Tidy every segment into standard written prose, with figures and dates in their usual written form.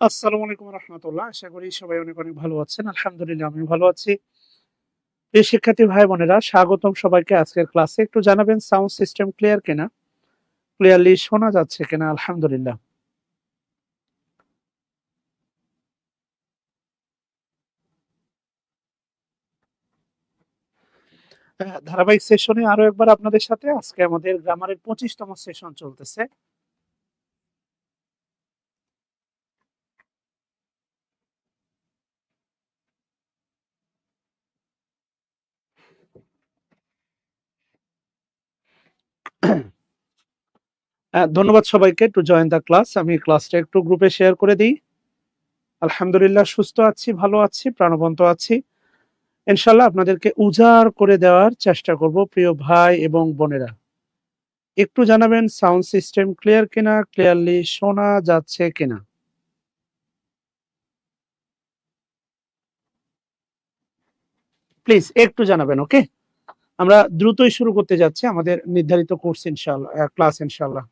আসসালামু আলাইকুম রহমতুল্লাহ। আশা করি সবাই অনেক অনেক ভালো আছেন। আলহামদুলিল্লাহ আমি ভালো আছি। প্রিয় শিক্ষার্থী ভাই বোনেরা, স্বাগতম সবাইকে আজকের ক্লাসে। একটু জানাবেন সাউন্ড সিস্টেম ক্লিয়ার কিনা, ক্লিয়ারলি শোনা যাচ্ছে কিনা। আলহামদুলিল্লাহ। ধারাবাহিক সেশনে আরো একবার আপনাদের সাথে আজকে আমাদের গ্রামারের 25তম সেশন চলতেছে। ধন্যবাদ সবাইকে টু জয়েন দ্য ক্লাস। আমি ক্লাসটা একটু গ্রুপে শেয়ার করে দিই। আলহামদুলিল্লাহ সুস্থ আছি, ভালো আছি, প্রাণবন্ত আছি। ইনশাল্লাহ আপনাদেরকে উজাড় করে দেওয়ার চেষ্টা করব প্রিয় ভাই এবং বোনেরা। একটু জানাবেন সাউন্ড সিস্টেম ক্লিয়ার কিনা, ক্লিয়ারলি শোনা যাচ্ছে কিনা। প্লিজ একটু জানাবেন। ওকে, আমরা দ্রুতই শুরু করতে যাচ্ছি আমাদের নির্ধারিত কোর্স ইনশাআল্লাহ, ক্লাস ইনশাআল্লাহ।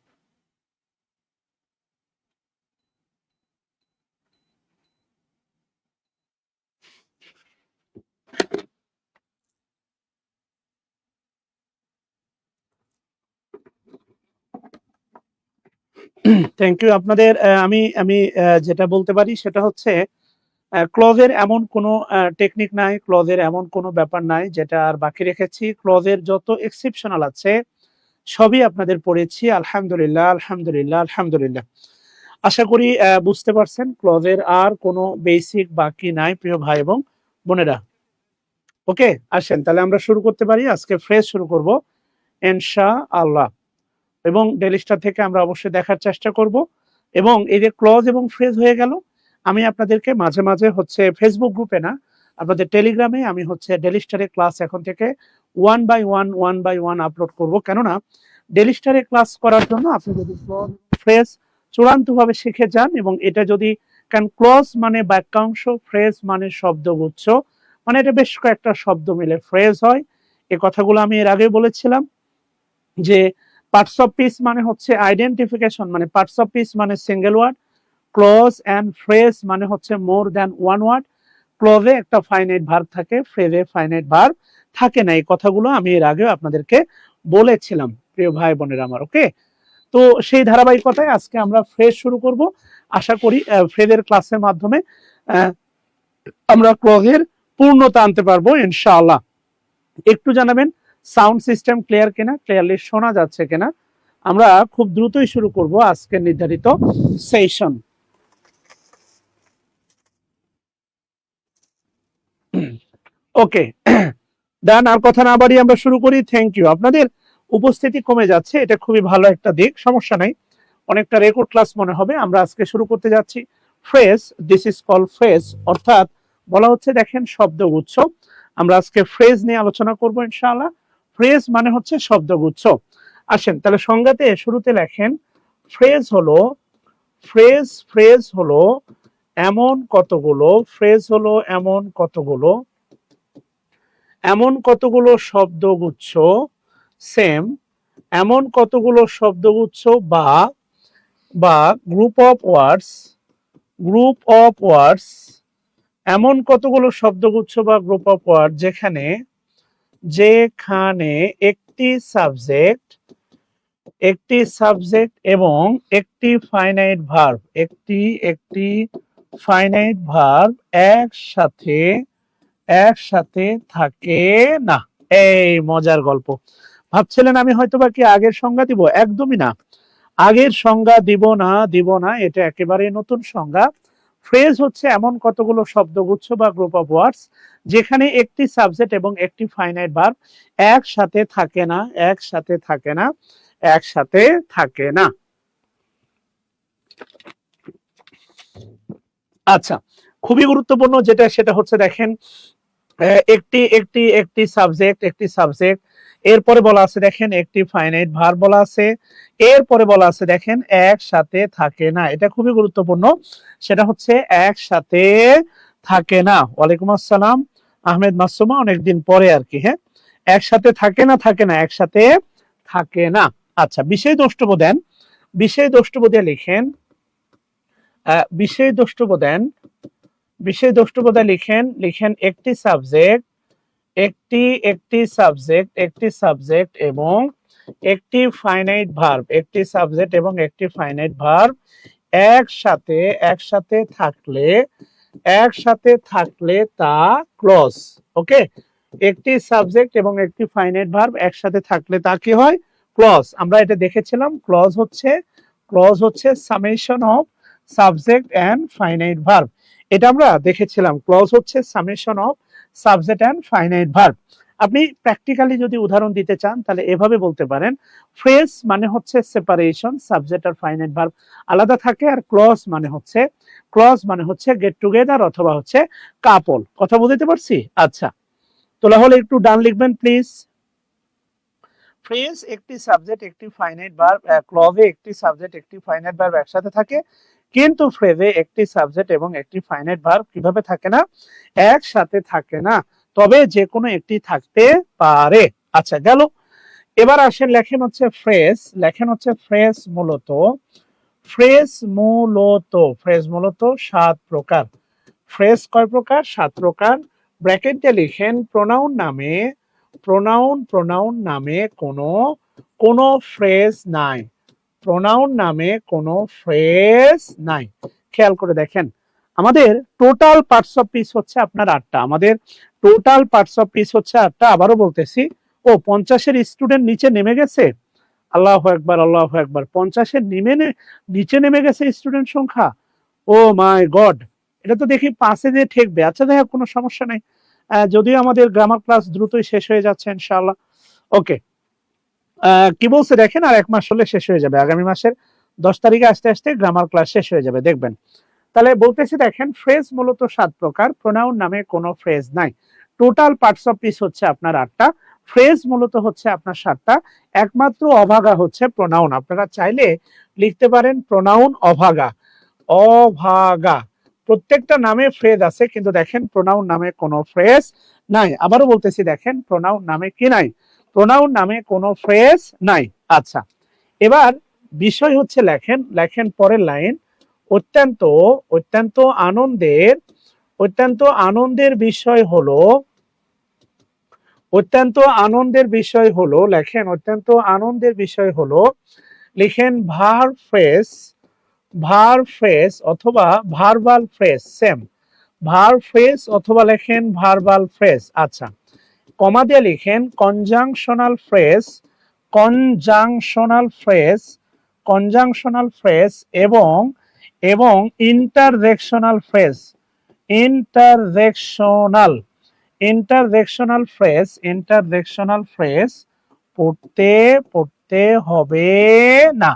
থ্যাংক ইউ আপনাদের। আমি আমি যেটা বলতে পারি সেটা হচ্ছে ক্লজের এমন কোনো টেকনিক নাই, ক্লজের এমন কোনো ব্যাপার নাই যেটা আর বাকি রেখেছি। ক্লজের যত এক্সেপশনাল আছে সবই আপনাদের পড়েছি। আলহামদুলিল্লাহ আলহামদুলিল্লাহ আলহামদুলিল্লাহ। আশা করি বুঝতে পারছেন ক্লজের আর কোনো বেসিক বাকি নাই প্রিয় ভাই এবং বোনেরা। ওকে, আসেন তাহলে আমরা শুরু করতে পারি। আজকে ফ্রেজ শুরু করব ইনশাআল্লাহ, এবং ডেলিস্টার থেকে আমরা অবশ্যই দেখার চেষ্টা করব। এবং এই যে ক্লজ এবং ফ্রেজ হয়ে গেল, আমি আপনাদেরকে মাঝে মাঝে হচ্ছে ফেসবুক গ্রুপে না, আপনাদের টেলিগ্রামে আমি হচ্ছে ডেলিস্টারে ক্লাস এখন থেকে ওয়ান বাই ওয়ান আপলোড করব। কেননা ডেলিস্টারে ক্লাস করার জন্য আপনি যদি ক্লজ ফ্রেজ চূড়ান্তভাবে শিখে যান, এবং এটা যদি, কারণ ক্লজ মানে বাক্যাংশ, ফ্রেজ মানে শব্দগুচ্ছ, মানে এটা বেশ কয়েকটা শব্দ মিলে ফ্রেজ হয়। এই কথাগুলো আমি এর আগে বলেছিলাম যে পার্টস অফ পিস মানে হচ্ছে আইডেন্টিফিকেশন, মানে পার্টস অফ পিস মানে single word, clause and phrase মানে হচ্ছে মোর দ্যান ওয়ান ওয়ার্ড। ক্লজে একটা ফাইনাইট ভার্ব থাকে, ফ্রেজে ফাইনাইট ভার্ব থাকে না। এই কথাগুলো আমি এর আগেও আপনাদেরকে বলেছিলাম প্রিয় ভাই বোনেরা আমার। ওকে, তো সেই ধারাবাহিকতায় আজকে আমরা ফ্রেজ শুরু করব। আশা করি ফ্রেজের ক্লাসের মাধ্যমে আমরা ক্লজের পূর্ণতা আনতে পারবো ইনশাআল্লাহ। একটু জানাবেন সাউন্ড সিস্টেম ক্লিয়ার কিনা, ক্লিয়ারলি শোনা যাচ্ছে কিনা। আমরা খুব দ্রুতই শুরু করব আজকের নির্ধারিত সেশন। ওকে, ডান। আর কথা না বাড়িয়ে আমরা শুরু করি। Thank you. আপনাদের উপস্থিতি কমে যাচ্ছে, এটা খুবই ভালো একটা দিক, সমস্যা নাই। অনেকটা রেকর্ড ক্লাস মনে হবে। আমরা আজকে শুরু করতে যাচ্ছি phrase. This is call phrase, অর্থাৎ বলা হচ্ছে দেখেন শব্দগুচ্ছ। আমরা আজকে ফ্রেজ নিয়ে আলোচনা করব ইনশাআল্লাহ। ফ্রেজ মানে হচ্ছে শব্দগুচ্ছ। আসেন তাহলে সংজ্ঞাতে শুরুতে লেখেন ফ্রেজ হলো, ফ্রেজ হলো এমন কতগুলো, ফ্রেজ হলো এমন কতগুলো শব্দগুচ্ছ, সেম এমন কতগুলো শব্দগুচ্ছ বা বা group of words, group of words, এমন কতগুলো শব্দগুচ্ছ বা গ্রুপ অফ ওয়ার্ড যেখানে যেখানে একটি সাবজেক্ট, একটি সাবজেক্ট এবং একটি ফাইনাইট ভার্ব, একটি ফাইনাইট ভার্ব একসাথে একসাথে থাকে না। এই মজার গল্প। ভাবছিলেন আমি হয়তোবা কি আগের সংজ্ঞা দিব? একদমই না, আগের সংজ্ঞা দিব না। এটা একেবারে নতুন সংজ্ঞা। ফ্রেজ হচ্ছে এমন কতগুলো শব্দগুচ্ছ বা গ্রুপ অফ ওয়ার্ডস যেখানে একটি সাবজেক্ট এবং একটি ফাইনাইট ভার্ব একসাথে থাকে না, একসাথে থাকে না। আচ্ছা, খুবই গুরুত্বপূর্ণ যেটা সেটা হচ্ছে দেখেন একটি একটি একটি সাবজেক্ট এরপরে বলা আছে দেখেন একটি ফাইনাইট ভার্ব বলা আছে, এরপরে বলা আছে দেখেন একসাথে থাকে না। এটা খুবই গুরুত্বপূর্ণ, সেটা হচ্ছে একসাথে থাকে না। ওয়ালাইকুম আসসালাম আহমেদ মাসুমা, অনেকদিন পরে আর কি। হ্যাঁ, একসাথে থাকে না, থাকে না, একসাথে থাকে না। আচ্ছা, বিশেষ দ্রষ্টব্য দেন, বিশেষ দ্রষ্টব্য দিয়ে লিখেন, বিশেষ দ্রষ্টব্য দেন, বিশেষ দ্রষ্টব্য দিয়ে লিখেন, লিখেন একটি সাবজেক্ট, একটি একটি সাবজেক্ট, একটি সাবজেক্ট এবং একটি ফাইনাইট ভার্ব, একটি সাবজেক্ট এবং একটি ফাইনাইট ভার্ব একসাথে একসাথে থাকলে, একসাথে থাকলে তা ক্লজ। ওকে, একটি সাবজেক্ট এবং একটি ফাইনাইট ভার্ব একসাথে থাকলে তা কি হয়? ক্লজ। আমরা এটা দেখেছিলাম, ক্লজ হচ্ছে, ক্লজ হচ্ছে summation of subject and finite verb. এটা আমরা দেখেছিলাম, ক্লজ হচ্ছে summation of subject and finite verb. আপনি প্র্যাকটিক্যালি যদি উদাহরণ দিতে চান তাহলে এভাবে বলতে পারেন, ফ্রেজ মানে হচ্ছে সেপারেশন, সাবজেক্ট আর ফাইনাইট ভার্ব আলাদা থাকে, আর ক্লজ মানে হচ্ছে, ক্লজ মানে হচ্ছে গেট টুগেদার অথবা হচ্ছে কাপল। কথা বুঝতে পারছি? আচ্ছা, তোলা হলে একটু ডান লিখবেন প্লিজ। ফ্রেজ একটি সাবজেক্ট একটি ফাইনাইট ভার্ব, ক্লজে একটি সাবজেক্ট একটি ফাইনাইট ভার্ব একসাথে থাকে, কিন্তু ফ্রেজে একটি সাবজেক্ট এবং একটি ফাইনাইট ভার্ব কিভাবে থাকে না? একসাথে থাকে না, তবে যে কোনো একটি থাকতে পারে। আচ্ছা, গেল। এবার আসেন লেখেন হচ্ছে ফ্রেজ, লেখেন হচ্ছে ফ্রেজ মূলত, ফ্রেজ মূলত, ফ্রেজ মূলত 7 প্রকার। ফ্রেজ কয় প্রকার? 7 প্রকার। ব্র্যাকেট দিয়ে লিখেন প্রোনাউন নামে, প্রোনাউন, প্রোনাউন নামে কোনো কোনো ফ্রেজ নাই, প্রোনাউন নামে কোনো ফ্রেজ নাই। খেয়াল করে দেখেন, আমাদের টোটাল পার্টস অফ স্পিচ হচ্ছে আপনার 8টা, আমাদের টোটাল পার্টস অফ স্পিচ হচ্ছে 8টা। আবারও বলতেছি, ও 50-এর স্টুডেন্ট নিচে নেমে গেছে, আল্লাহু আকবার, আল্লাহু আকবার, 50-এর নিচে নেমে গেছে স্টুডেন্ট সংখ্যা। ও মাই গড, এটা তো দেখি 5-এ দিয়ে ঠেকবে। আচ্ছা, দেখা কোনো সমস্যা নাই, যদিও আমাদের গ্রামার ক্লাস দ্রুতই শেষ হয়ে যাচ্ছে ইনশাআল্লাহ। ওকে, কি বলছে দেখেন, আর 1 মাস হলে শেষ হয়ে যাবে, আগামী মাসের 10 তারিখে আসতে আসতে গ্রামার ক্লাস শেষ হয়ে যাবে, দেখবেন। তাহলে বলতেছি দেখেন, ফ্রেজ মূলত 7 প্রকার, প্রোনাউন নামে কোনো ফ্রেজ নাই। টোটাল পার্টস অফ স্পিচ হচ্ছে আপনার 8টা, ফ্রেজ মূলত হচ্ছে আপনার 7টা, একমাত্র অভাগা হচ্ছে প্রোনাউন। আপনারা চাইলে লিখতে পারেন প্রোনাউন অভাগা, অভাগা। প্রত্যেকটা নামে ফ্রেজ আছে, কিন্তু দেখেন প্রোনাউন নামে কোনো ফ্রেজ নাই। আবারও বলতেছি দেখেন, প্রোনাউন নামে কি নাই? প্রোনাউন নামে কোনো ফ্রেজ নাই। আচ্ছা, এবার বিষয় হচ্ছে লেখেন, লেখেন পরের লাইন, অত্যন্ত, অত্যন্ত আনন্দের, অত্যন্ত আনন্দের বিষয় হলো, অত্যন্ত আনন্দের বিষয় হলো, লেখেন অত্যন্ত আনন্দের বিষয় হলো, লিখেন ভার্ব ফ্রেজ, ভার্ব ফ্রেজ অথবা verbal phrase, same, verb phrase অথবা লেখেন ভার্বাল ফ্রেজ। আচ্ছা, কমা দিয়ে লিখেন conjunctional phrase, conjunctional phrase, conjunctional phrase এবং এবং interjectional phrase, interjectional, interjectional phrase, interjectional phrase পড়তে পড়তে হবে না,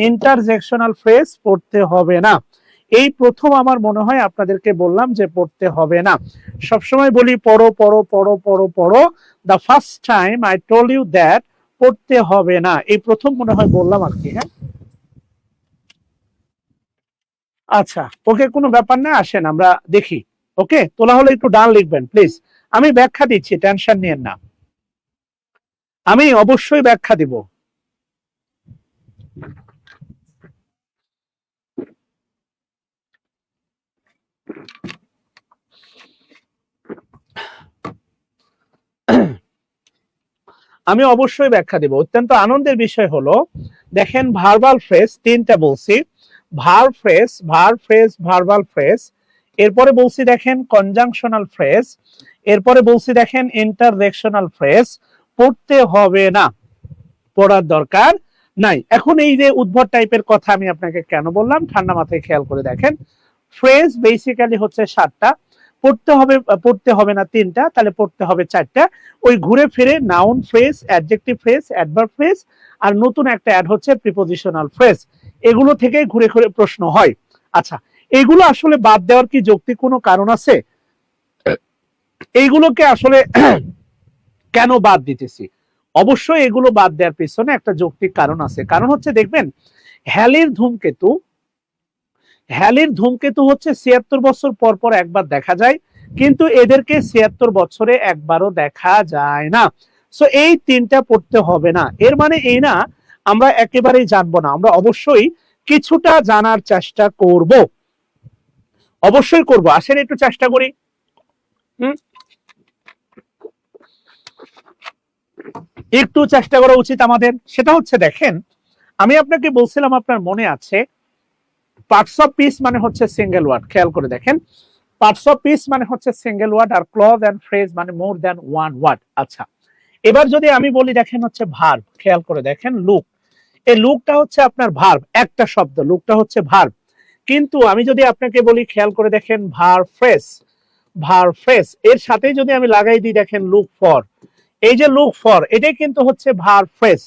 ইন্টারজেকশনাল ফ্রেজ পড়তে হবে না। এই প্রথম আমার মনে হয় আপনাদেরকে বললাম যে পড়তে হবে না। সবসময় বলি পড়ো পড়ো পড়ো পড়ো পড়ো, the first time I told you that পড়তে হবে না, এই প্রথম মনে হয় বললাম আর কি। হ্যাঁ, আচ্ছা, ওকে, কোনো ব্যাপার না, আসেন আমরা দেখি। ওকে, তোলা হলে একটু ডান লিখবেন প্লিজ, আমি ব্যাখ্যা দিচ্ছি, টেনশন নিয়েন না, আমি অবশ্যই ব্যাখ্যা দিব। আমি অবশ্যই ব্যাখ্যা দিব। অত্যন্ত আনন্দের বিষয় হলো, দেখেন ভার্বাল ফ্রেজ 3টা বলছি, verb phrase, verb phrase, verbal phrase, এরপরে বলছি দেখেন কনজাংশনাল ফ্রেজ, এরপরে বলছি দেখেন ইন্টারজেকশনাল ফ্রেজ। পড়তে হবে না, পড়ার দরকার নাই। এখন এই যে উদ্ভট টাইপের কথা আমি আপনাকে কেন বললাম, ঠান্ডা মাথায় খেয়াল করে দেখেন, ফ্রেজ বেসিক্যালি হচ্ছে 7টা, পড়তে হবে, পড়তে হবে না 3টা, তাহলে পড়তে হবে 4টা। ওই ঘুরে ফিরে noun phrase, adjective phrase, adverb phrase, আর নতুন একটা অ্যাড হচ্ছে প্রিপোজিশনাল ফ্রেজ, এগুলো থেকে ঘুরে ঘুরে প্রশ্ন হয়। আচ্ছা, এইগুলো আসলে বাদ দেওয়ার কি যৌক্তিক কোনো কারণ আছে? এইগুলোকে আসলে কেন বাদ দিতেছি? অবশ্যই এগুলো বাদ দেওয়ার পেছনে একটা যৌক্তিক কারণ আছে। কারণ হচ্ছে দেখবেন, হ্যালির ধূমকেতু হচ্ছে ৭৬ বছর পর পর একবার দেখা যায়, কিন্তু এদেরকে ৭৬ বছরে একবারও দেখা যায় না। সো এই তিনটা পড়তে হবে না। এর মানে এই না আমরা একেবারেই জানবো না, আমরা অবশ্যই কিছুটা জানার চেষ্টা করব, অবশ্যই করব। আসেন একটু চেষ্টা করি। একটু চেষ্টা করা উচিত আমাদের। সেটা হচ্ছে দেখেন, আমি আপনাকে বলছিলাম, আপনার মনে আছে, পার্টস অফ পিস মানে হচ্ছে সিঙ্গেল ওয়ার্ড। খেয়াল করে দেখেন, পার্টস অফ পিস মানে হচ্ছে সিঙ্গেল ওয়ার্ড, আর ক্লজ এন্ড ফ্রেজ মানে মোর দ্যান ওয়ান ওয়ার্ড। আচ্ছা, এবার যদি আমি বলি দেখেন হচ্ছে ভার্ব, খেয়াল করে দেখেন লুক, এই লুকটা হচ্ছে আপনার ভার্ব, একটা শব্দ, লুকটা হচ্ছে ভার্ব। কিন্তু আমি যদি আপনাকে বলি, খেয়াল করে দেখেন ভার্ব ফ্রেজ, এর সাথে যদি আমি লাগাই দিই দেখেন লুক ফর, এই যে লুক ফর, এটাই কিন্তু হচ্ছে ভার্ব ফ্রেজ।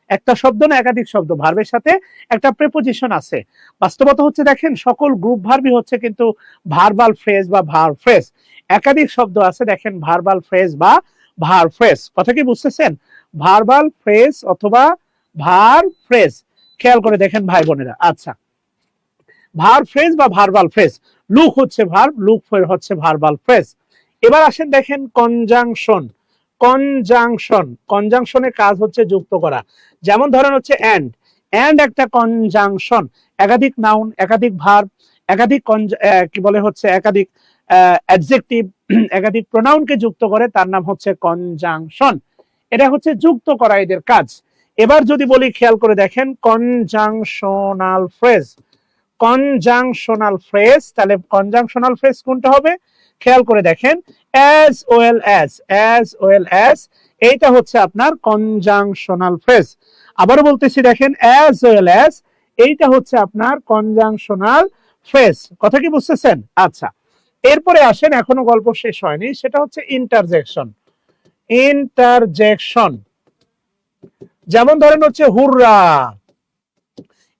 একটা শব্দ না একাধিক শব্দ, ভার্বের সাথে একটা প্রিপোজিশন আছে। বাস্তবতা হচ্ছে দেখেন, সকল গ্রুপ ভার্বই হচ্ছে কিন্তু ভার্বাল ফ্রেজ বা ভার্ব ফ্রেজ। একাধিক শব্দ আছে দেখেন ভার্বাল ফ্রেজ বা ভার্ব ফ্রেজ। কথা কি বুঝতেছেন? ভার্বাল ফ্রেজ অথবা ভার্ব ফ্রেজ, খেয়াল করে দেখেন ভাই বোনেরা। আচ্ছা, ভার্ব ফ্রেজ বা ভার্বাল ফ্রেজ, লুক হচ্ছে ভার্ব, লুক হচ্ছে ভার্বাল ফ্রেজ। এবার আসেন দেখেন কনজাংশনের কাজ হচ্ছে যুক্ত করা। যেমন ধরেন হচ্ছে এন্ড একটা কনজাংশন, একাধিক নাউন, একাধিক ভার্ব, একাধিক কি বলে হচ্ছে একাধিক অ্যাডজেক্টিভ, একাধিক প্রোনাউনকে যুক্ত করে, তার নাম হচ্ছে কনজাংশন। এটা হচ্ছে যুক্ত করা এদের কাজ। এবার যদি বলি, খেয়াল করে দেখেন কনজাংশনাল ফ্রেজ, তাহলে কনজাংশনাল ফ্রেজ কোনটা হবে? খেয়াল করে দেখেন as well as, এইটা হচ্ছে আপনার কনজাংশনাল ফ্রেজ। আবারও বলতেছি দেখেন as well as, এইটা হচ্ছে আপনার কনজাংশনাল ফ্রেজ। কথা কি বুঝতেছেন? আচ্ছা, এরপরে আসেন, এখনো গল্প শেষ হয়নি, সেটা হচ্ছে ইন্টারজেকশন। যেমন ধরেন হচ্ছে হুররা,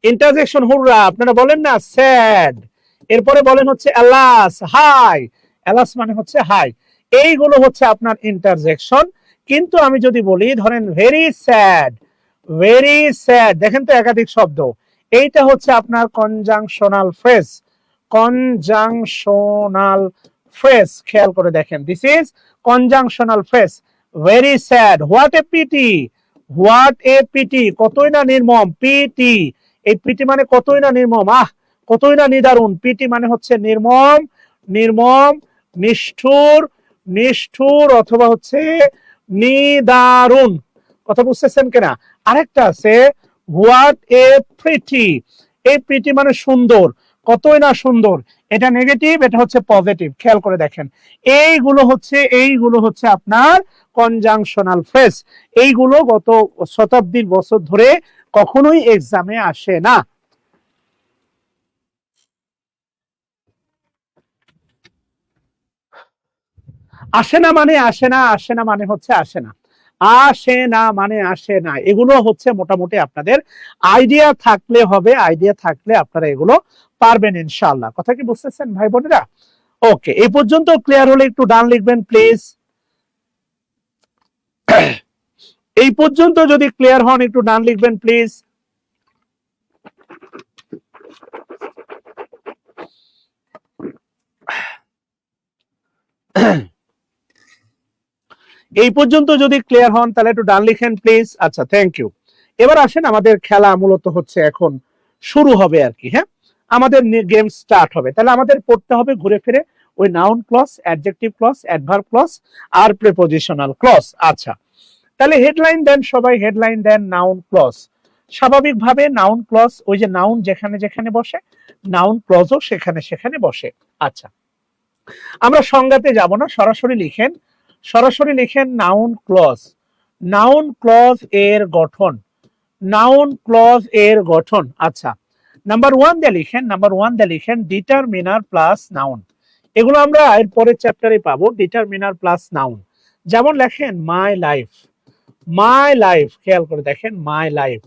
ইন্টারজেকশন হুররা, আপনারা বলেন না স্যাড, এরপরে বলেন হচ্ছে অ্যালাস মানে হচ্ছে হাই, এইগুলো হচ্ছে আপনার ইন্টারজেকশন। কিন্তু আমি যদি বলি ধরেন ভেরি স্যাড, দেখেন তো একাধিক শব্দ, এইটা হচ্ছে আপনার কনজাংশনাল ফ্রেজ। খেয়াল করে দেখেন, this is conjunctional phrase. Very sad, what a pity, কতই না নির্মম, পিটি, এই পিটি মানে কতই না নির্মম, কতই না নিদারুণ, পিটি মানে হচ্ছে নির্মম, নিষ্ঠুর অথবা হচ্ছে নিদারুণ। কথা বুঝতেছেন কিনা? আরেকটা আছে হোয়াট এ প্রিটি, এই প্রিটি মানে সুন্দর, কতই না সুন্দর, এটা নেগেটিভ, এটা হচ্ছে পজিটিভ। খেয়াল করে দেখেন, এইগুলো হচ্ছে আপনার কনজাংশনাল ফ্রেজ। এইগুলো গত শতাব্দীর বছর ধরে কখনোই এক্সামে আসে না। আসে না মানে হচ্ছে আসে না, এগুলো হচ্ছে মোটামুটি আপনাদের আইডিয়া থাকলে হবে, আইডিয়া থাকলে আপনারা এগুলো পারবেন ইনশাআল্লাহ। কথা কি বুঝতেছেন ভাই বোনেরা? ওকে, এই পর্যন্ত ক্লিয়ার হলে একটু ডান লিখবেন প্লিজ। এই পর্যন্ত যদি ক্লিয়ার হন একটু ডান লিখবেন প্লিজ। এই পর্যন্ত যদি ক্লিয়ার হন তাহলে একটু ডান লিখেন প্লিজ। আচ্ছা, থ্যাংক ইউ। এবার আসেন, আমাদের খেলা মূলত হচ্ছে এখন শুরু হবে আর কি। হ্যাঁ, আমাদের গেম স্টার্ট হবে। তাহলে আমাদের পড়তে হবে ঘুরে ফিরে ওই noun clause, adjective clause, adverb clause আর প্রিপোজিশনাল ক্লজ। আচ্ছা, তাহলে হেডলাইন দেন সবাই, হেডলাইন দেন নাউন ক্লজ। স্বাভাবিকভাবে নাউন ক্লজ, ওই যে নাউন যেখানে যেখানে বসে, নাউন ক্লজও সেখানে সেখানে বসে। আচ্ছা, আমরা সংজ্ঞাতে যাব না, সরাসরি লিখেন নাউন ক্লজ এর গঠন। আচ্ছা, নাম্বার ওয়ান দিয়ে লিখেন ডিটারমিনার প্লাস নাউন। এগুলো আমরা এর পরের চ্যাপ্টারে পাবো, ডিটারমিনার প্লাস নাউন। যেমন লেখেন মাই লাইফ, খেয়াল করে দেখেন my life,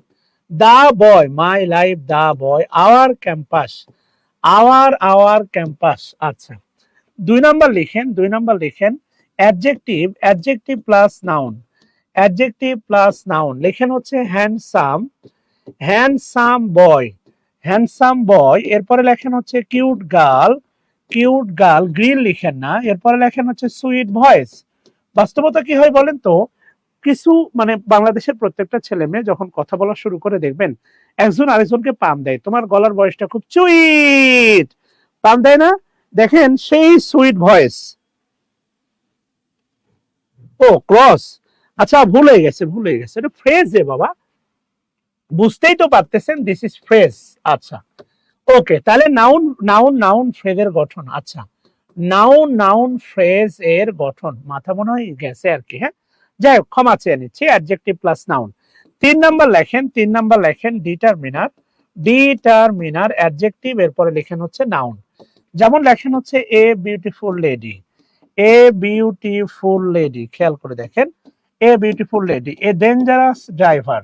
the boy, our campus, our campus. আচ্ছা, 2 নাম্বার লিখেন, 2 নাম্বার লিখেন adjective plus noun, adjective plus noun লেখেন হচ্ছে handsome, handsome boy, handsome boy. এরপরে লেখেন হচ্ছে cute girl, cute girl, grill লিখেন না। এরপরে লেখেন হচ্ছে সুইট ভয়েস। বাস্তবতা কি হয় বলেন তো, কিছু মানে বাংলাদেশের প্রত্যেকটা ছেলে মেয়ে যখন কথা বলা শুরু করে দেখবেন একজন আরেকজনকে পাম দেয়, তোমার গলার বয়সটা খুব সুইট, পাম দেয় না? দেখেন সেই সুইট ভয়েস। ও ক্রস, আচ্ছা ভুলে গেছে, ভুলে গেছে, এটা ফ্রেজ এ বাবা, বুঝতেই তো পারতেছেন দিস ইজ ফ্রেজ। আচ্ছা ওকে, তাহলে নাউন নাউন নাউন ফ্রেজের গঠন। আচ্ছা, নাউন নাউন ফ্রেজ এর গঠন মাথা মনে হয় গেছে আর কি। হ্যাঁ, যাই হোক ক্ষমা চেয়ে নিচ্ছি, অ্যাডজেক্টিভ প্লাস নাউন। 3 নাম্বার লেখেন, 3 নাম্বার লেখেন ডিটারমিনার, ডিটারমিনার অ্যাডজেক্টিভ, এরপরে লেখেন হচ্ছে নাউন। যেমন লেখেন হচ্ছে a beautiful lady, a beautiful lady, খেয়াল করে দেখেন a beautiful lady. A dangerous driver,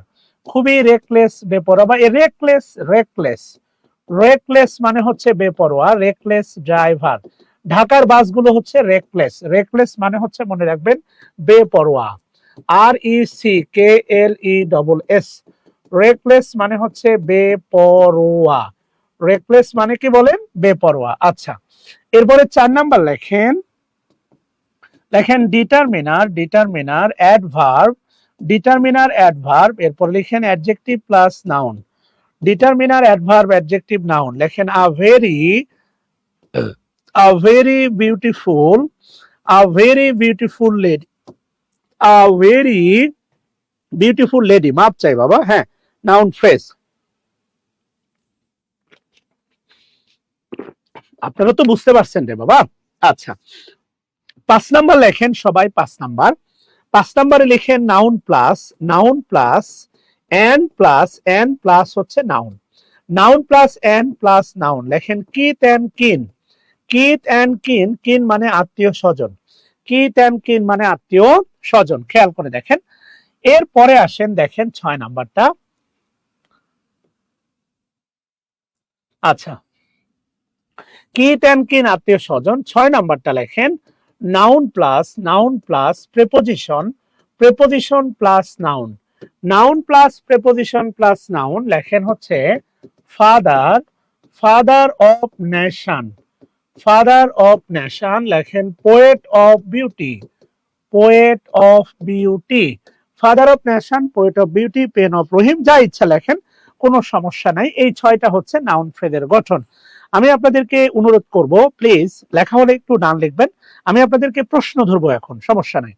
খুবই রেকলেস বেপরোয়া, বা এ রেকলেস, রেকলেস, রেকলেস মানে হচ্ছে বেপরোয়া, রেকলেস ড্রাইভার। ঢাকার বাসগুলো হচ্ছে রেকলেস, রেকলেস মানে হচ্ছে মনে রাখবেন বেপরোয়া, RECKLESS, রেকলেস মানে হচ্ছে বেপরোয়া, রেকলেস মানে কি বলেন, বেপরোয়া। আচ্ছা, এরপরে 4 নাম্বার লেখেন, লেখেন determiner, determiner adverb, determiner adverb, এরপর লিখেন adjective plus noun, determiner adverb adjective noun. লেখেন a very beautiful, a very beautiful lady, a very beautiful lady, মাপ চাই বাবা, হ্যাঁ নাউন ফ্রেজ। আপনারা তো বুঝতে পারছেন রে বাবা। আচ্ছা, 5 নাম্বার লেখেন সবাই, 5 নাম্বার, 5 নাম্বারে লিখেন noun plus, noun plus and plus, and plus হচ্ছে noun, noun plus and plus noun. লেখেন kith and kin, kith and kin, kin মানে আত্মীয় স্বজন, কিথ এন্ড কিন মানে আত্মীয় স্বজন। খেয়াল করে দেখেন, এরপরে আসেন দেখেন 6 নাম্বারটা। আচ্ছা, কিথ এন্ড কিন আত্মীয় স্বজন। 6 নাম্বারটা লেখেন noun plus, noun plus preposition, preposition plus noun, noun plus preposition plus noun. লেখেন হচ্ছে father, father of nation, father of nation. লেখেন poet of beauty, poet of beauty, father of nation, poet of beauty, pen of Rahim, যা ইচ্ছা লেখেন, কোনো সমস্যা নাই। এই 6টা হচ্ছে নাউন ফ্রেজের গঠন। আমি আপনাদেরকে অনুরোধ করব প্লিজ লেখা হলে একটু ডান লিখবেন, আমি আপনাদেরকে প্রশ্ন ধরবো এখন, সমস্যা নাই।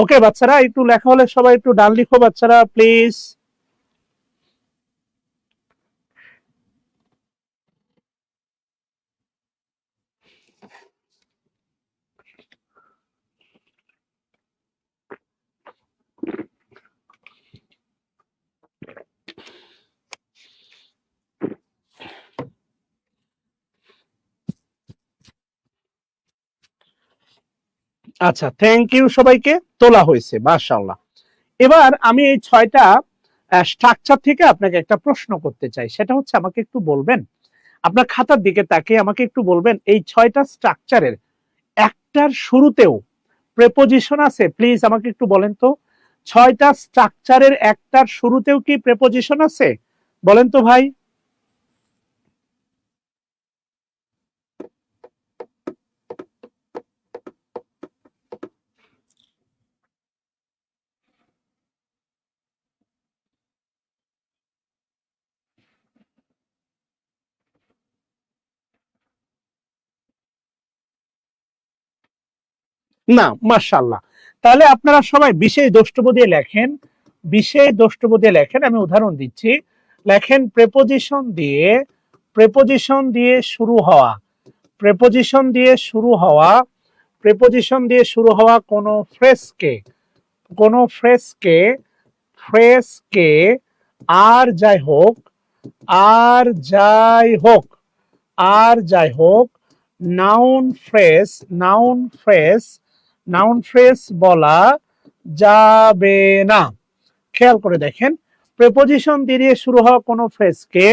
ওকে বাচ্চারা, একটু লেখা হলে সবাই একটু ডান লিখো বাচ্চারা প্লিজ। আচ্ছা, থ্যাংক ইউ সবাইকে, তোলা হয়েছে মাশাআল্লাহ। এবার আমি এই 6টা স্ট্রাকচার থেকে আপনাকে একটা প্রশ্ন করতে চাই, সেটা হচ্ছে আমাকে একটু বলবেন, আপনার খাতার দিকে তাকিয়ে আমাকে একটু বলবেন এই 6টা স্ট্রাকচারের একটার শুরুতেও প্রেপোজিশন আছে? প্লিজ আমাকে একটু বলেন তো, 6টা স্ট্রাকচারের একটার শুরুতেও কি প্রেপোজিশন আছে? বলেন তো ভাই। না, মাশাআল্লাহ। তাহলে আপনারা সবাই বিশেষ দ্রষ্টব্য দিয়ে লেখেন, বিশেষ দ্রষ্টব্য দিয়ে লেখেন। আমি উদাহরণ দিচ্ছি, লেখেন প্রেপোজিশন দিয়ে, প্রেপোজিশন দিয়ে শুরু হওয়া, প্রেপোজিশন দিয়ে শুরু হওয়া, প্রেপোজিশন দিয়ে শুরু হওয়া কোন ফ্রেজকে, কোন ফ্রেজকে, ফ্রেজকে আর যাই হোক, আর যাই হোক, আর যাই হোক noun phrase, noun phrase, noun phrase বলা যাবে না। খেয়াল করে দেখেন, প্রিপোজিশন দিয়ে শুরু হওয়া কোনো ফ্রেজকে